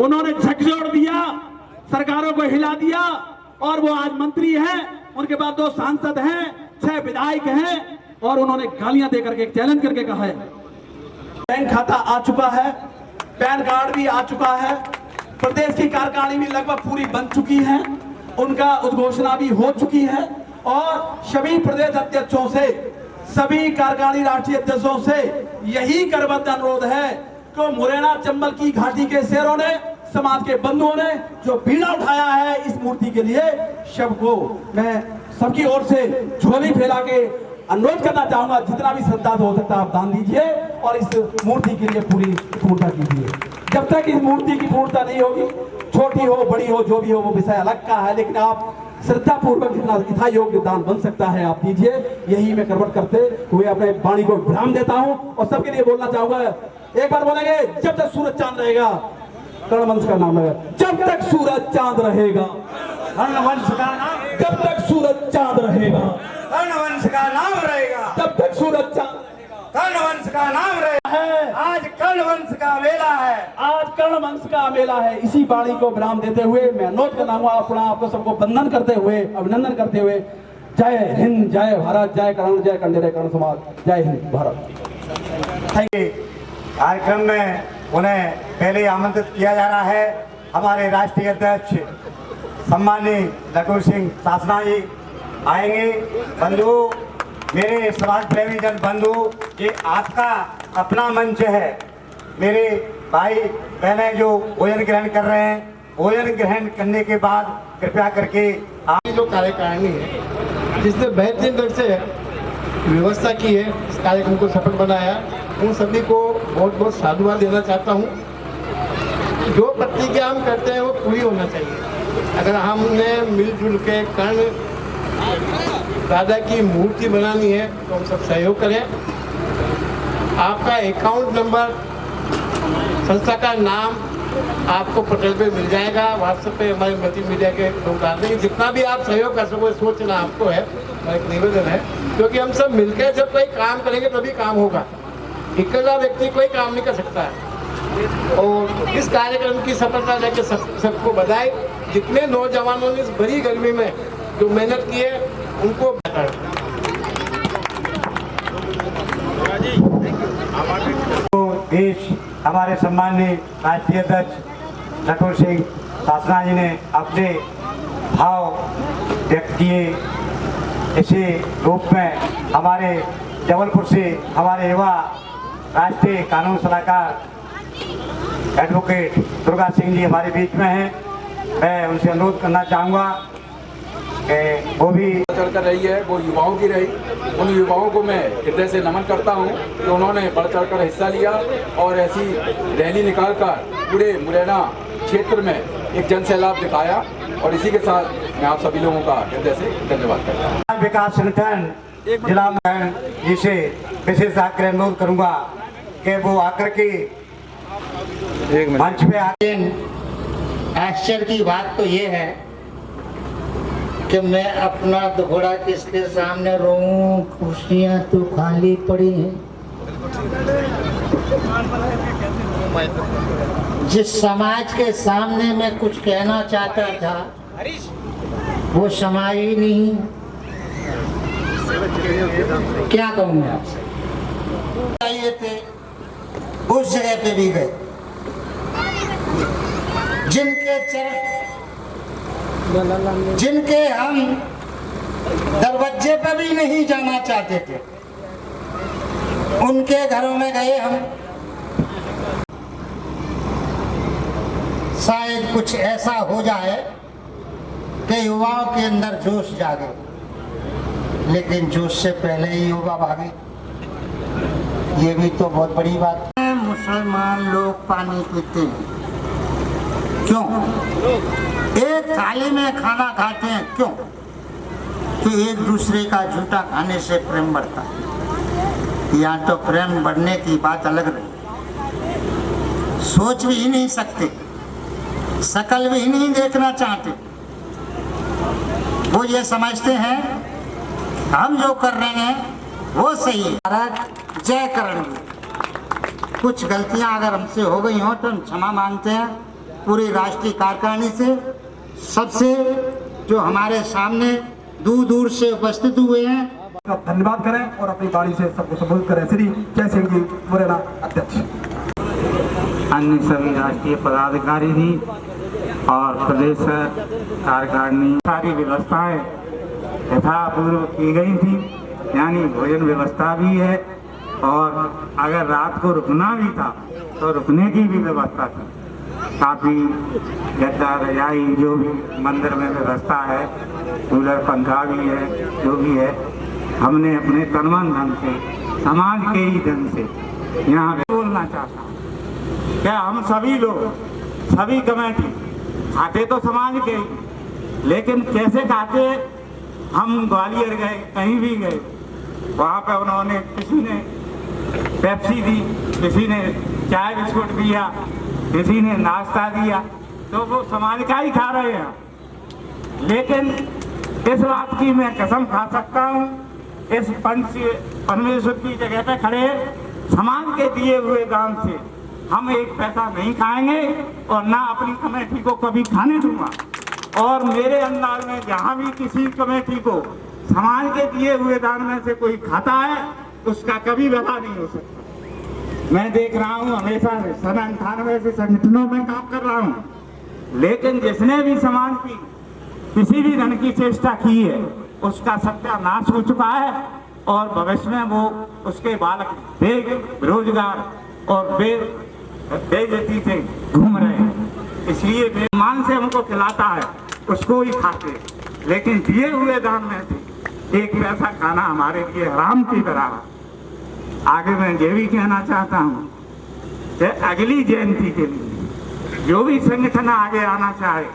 उन्होंने झकझोर दिया, सरकारों को हिला दिया, और वो आज मंत्री हैं, उनके बाद 2 सांसद हैं, 6 विधायक हैं, और उन्होंने गालियां देकर के चैलेंज करके कहा है बैंक खाता आ चुका है, पैन कार्ड भी आ चुका है, प्रदेश की कार्यकारिणी भी लगभग पूरी बन चुकी है, उनका उद्घोषणा भी हो चुकी है, और सभी प्रदेश अध्यक्षों से सभी कार्यकारिणी राष्ट्रीय अध्यक्षों से यही करबद्ध अनुरोध है कि मुरैना चंबल की घाटी के शेरों ने, समाज के बंधुओं ने जो बीड़ा उठाया है इस मूर्ति के लिए, सबको मैं सबकी ओर से झोली फैला के अनुरोध करना चाहूंगा, जितना भी श्रद्धा हो सकता है आप दान दीजिए और इस मूर्ति के लिए पूरी पूर्णता कीजिए। जब तक इस मूर्ति की पूर्णता नहीं होगी, छोटी हो बड़ी हो जो भी हो वो विषय अलग का है, लेकिन आप श्रद्धा पूर्वक जितना यथा योग्य दान बन सकता है आप दीजिए। यही मैं करवट करते हुए अपने वाणी को विराम देता हूं और सबके लिए बोलना चाहूंगा, एक बार बोलेंगे, जब तक सूरज चांद रहेगा, कर्णवंश का नाम है, जब तक सूरज चांद रहेगा, कर्णवंश का नाम, जब तक सूरज चांद रहेगा, कर्णवंश का नाम रहेगा, जब तक सूरज चांद, कर्णवंश का नाम रहेगा है। आज कर्णवंश का मेला है, आज कर्णवंश का मेला है। इसी वाणी को विराम देते हुए मैं अनुरोध करना हुआ अपना आपको सबको वंदन करते हुए, अभिनंदन करते हुए, जय हिंद, जय भारत, जय कर्ण, जय कंडेरे कर्ण समाज, जय हिंद भारत। कार्यक्रम में उन्हें पहले आमंत्रित किया जा रहा है। हमारे राष्ट्रीय अध्यक्ष सम्माननीय लखू सिंह सासना जी आएंगे। बंधु, मेरे समाज प्रेमी जन बंधु, ये आपका अपना मंच है। मेरे भाई बहनें जो भोजन ग्रहण कर रहे हैं, भोजन ग्रहण करने के बाद कृपया करके आप जो कार्यकारिणी है जिसने बेहतरीन ढंग से व्यवस्था की है, इस कार्यक्रम को सफल बनाया, उन सभी को बहुत बहुत साधुवाद देना चाहता हूँ। जो प्रतिज्ञा हम करते हैं वो पूरी होना चाहिए। अगर हमने मिलजुल के कर्ण दादा की मूर्ति बनानी है तो हम सब सहयोग करें। आपका अकाउंट नंबर, संस्था का नाम आपको पोर्टल पे मिल जाएगा, व्हाट्सएप पे हमारे मल्टीमीडिया के लोग डाल देंगे। जितना भी आप सहयोग कर सको सोचना आपको है, एक निवेदन है, क्योंकि हम सब मिलकर जब कोई काम करेंगे तभी काम होगा। अकेला व्यक्ति कोई काम नहीं कर सकता है। और इस कार्यक्रम की सफलता लेकर सबको बधाई। जितने नौजवानों ने इस बड़ी गर्मी में जो मेहनत की है उनको देश हमारे सम्माननीय राष्ट्रीय अध्यक्ष लखू सिंह सासना जी ने अपने भाव व्यक्त किए। इसी रूप में हमारे जबलपुर से हमारे युवा राष्ट्रीय कानून सलाहकार एडवोकेट दुर्गा सिंह जी हमारे बीच में हैं। मैं उनसे अनुरोध करना चाहूँगा कि वो भी चढ़कर रही है, वो युवाओं की रही। उन युवाओं को मैं हृदय से नमन करता हूँ कि उन्होंने बढ़ चढ़कर हिस्सा लिया और ऐसी रैली निकालकर पूरे मुरैना क्षेत्र में एक जन सैलाब दिखाया। और इसी के साथ मैं आप सभी लोगों का हृदय से धन्यवाद करता हूँ। विकास संगठन जिला में जिसे विशेष आकर अनुरोध करूँगा कि वो आकर के मंच पे आके। आश्चर्य की बात तो ये है कि मैं अपना दुखड़ा किसके सामने रोऊं, खुशियां तो खाली पड़ी हैं। जिस समाज के सामने मैं कुछ कहना चाहता था वो समाज ही नहीं। क्या कहूँ मैं आपसे, चाहिए थे उस जगह पे भी गए जिनके हम दरवाजे पर भी नहीं जाना चाहते थे, उनके घरों में गए हम। शायद कुछ ऐसा हो जाए कि युवाओं के अंदर जोश जागे, लेकिन जोश से पहले ही युवा भागे, ये भी तो बहुत बड़ी बात है। मुसलमान लोग पानी पीते हैं, क्यों? एक थाली में खाना खाते हैं, क्यों? कि एक दूसरे का झूठा खाने से प्रेम बढ़ता है। यहाँ तो प्रेम बढ़ने की बात अलग रही, सोच भी नहीं सकते, शकल भी नहीं देखना चाहते। वो ये समझते हैं हम जो कर रहे हैं वो सही है। भारत जय करेंगे। कुछ गलतियां अगर हमसे हो गई हो तो हम क्षमा मांगते हैं पूरी राष्ट्रीय कार्यकारिणी से, सबसे जो हमारे सामने दूर दूर से उपस्थित हुए हैं। धन्यवाद करें और अपनी वाणी से सबको संबोधित करें। श्री जय सिंह जी, मुरैना अध्यक्ष। अन्य सभी राष्ट्रीय पदाधिकारी भी और प्रदेश कार्यकारिणी सारी व्यवस्थाएं यथापूर्व की गई थी। यानी भोजन व्यवस्था भी है, और अगर रात को रुकना भी था तो रुकने की भी व्यवस्था थी। काफ़ी गद्दा रजाई जो भी मंदिर में व्यवस्था है, कूलर पंखा भी है, जो भी है, हमने अपने तन-मन धन से, समाज के ही धन से यहाँ बोलना चाहता हूँ। क्या हम सभी लोग, सभी कमेटी खाते तो समाज के ही, लेकिन कैसे खाते? हम ग्वालियर गए, कहीं भी गए, वहाँ पे उन्होंने किसी ने पेप्सी दी, किसी ने चाय बिस्कुट दिया, किसी ने नाश्ता दिया, तो वो समाज का ही खा रहे हैं। लेकिन इस बात की मैं कसम खा सकता हूँ, इस परमेश्वर की जगह पे खड़े समाज के दिए हुए दान से हम एक पैसा नहीं खाएंगे और ना अपनी कमेटी को कभी खाने दूंगा। और मेरे अंदाज में जहाँ भी किसी कमेटी को समाज के दिए हुए दान में से कोई खाता है, उसका कभी भला नहीं हो सकता। मैं देख रहा हूँ, हमेशा सन 98 से संगठनों में काम कर रहा हूँ, लेकिन जिसने भी समाज की किसी भी धन की चेष्टा की है, उसका सत्यानाश हो चुका है और भविष्य में वो उसके बालक बेरोजगार और बेइज्जती से घूम रहे हैं। इसलिए बेईमान से हमको खिलाता है, उसको ही खाते, लेकिन दिए हुए दान में से एक पैसा खाना हमारे लिए हराम की तरह है। आगे मैं ये भी कहना चाहता हूँ कि अगली जयंती के लिए जो भी संगठन आगे आना चाहे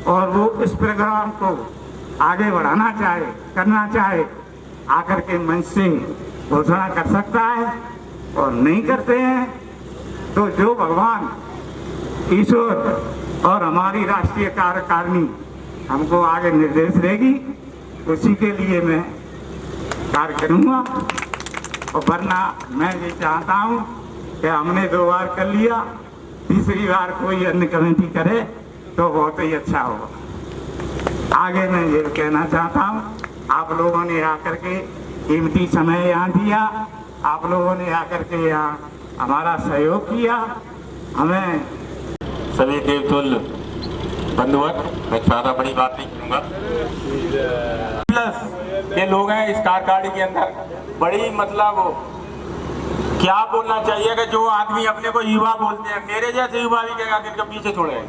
और वो इस प्रोग्राम को आगे बढ़ाना चाहे, करना चाहे, आकर के मंच से घोषणा कर सकता है। और नहीं करते हैं तो जो भगवान ईश्वर और हमारी राष्ट्रीय कार्यकारिणी हमको आगे निर्देश देगी, उसी के लिए मैं कार्य करूँगा। और वरना मैं ये चाहता हूँ कि हमने 2 बार कर लिया, तीसरी बार कोई अन्य कमेटी करे तो बहुत ही अच्छा होगा। आगे मैं ये कहना चाहता हूँ, आप लोगों ने आकर के कीमती समय यहाँ दिया, आप लोगों ने आकर के यहाँ हमारा सहयोग किया। हमें सभी देवतुल्य बंधुवर, मैं ज़्यादा बड़ी बात नहीं करूँगा। प्लस के लोग हैं इस कार्यकारिणी के अंदर, बड़ी मतलब क्या बोलना चाहिए कि जो आदमी अपने को युवा बोलते हैं, मेरे जैसे युवा भी कहेगा कि इनके पीछे छोड़े।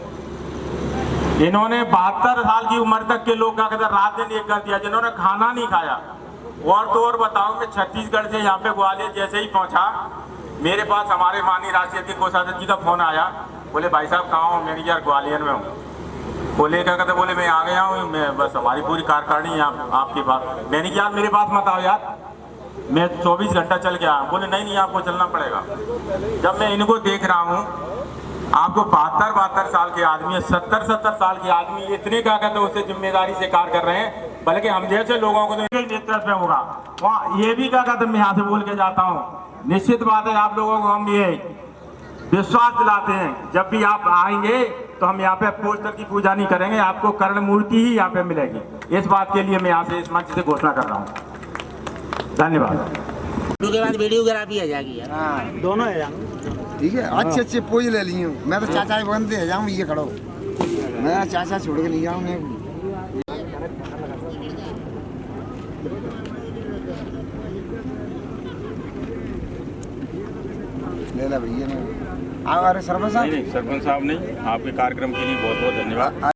इन्होंने 72 साल की उम्र तक के लोग क्या कहते हैं रात दिन एक कर दिया, जिन्होंने खाना नहीं खाया। और तो और बताऊं, मैं छत्तीसगढ़ से यहाँ पे ग्वालियर जैसे ही पहुंचा, मेरे पास हमारे माननीय राष्ट्रीय अध्यक्ष कोषाध्यक्ष जी का फोन आया। बोले भाई साहब कहाँ हो? मैंने यार ग्वालियर में हूँ। बोले क्या कहते, बोले मैं आ गया हूँ, मैं बस हमारी पूरी कार्यकारिणी आपके पास। मैंने कहा मेरे पास मत आओ यार, मैं 24 घंटा चल गया। बोले नहीं आपको चलना पड़ेगा। जब मैं इनको देख रहा हूँ, आपको 72 साल के आदमी, 70 साल के आदमी इतने क्या कहते उससे जिम्मेदारी से कार्य कर रहे हैं, बल्कि हम जैसे लोगों को तो नेतृत्व में होगा। वहाँ ये भी क्या कहते मैं यहाँ से बोल के जाता हूँ, निश्चित बात है आप लोगों को हम ये विश्वास दिलाते हैं, जब भी आप आएंगे तो हम यहाँ पे पोस्टर की पूजा नहीं करेंगे, आपको कर्ण मूर्ति ही यहाँ पे मिलेगी। इस बात के लिए मैं यहाँ से इस मंच से घोषणा कर रहा हूँ। धन्यवाद। के बाद वीडियोग्राफी आ जाएगी यार। हाँ, दोनों है यार। ठीक है, अच्छे पोज ले ली हूँ मैं तो। चाचा बनते है जाऊँ, ये खड़ो, मैं चाचा छोड़ के नहीं जाऊँ। मैं ले ला भैया। अरे सरपंच साहब, नहीं सरपंच साहब नहीं, आपके कार्यक्रम के लिए बहुत बहुत धन्यवाद।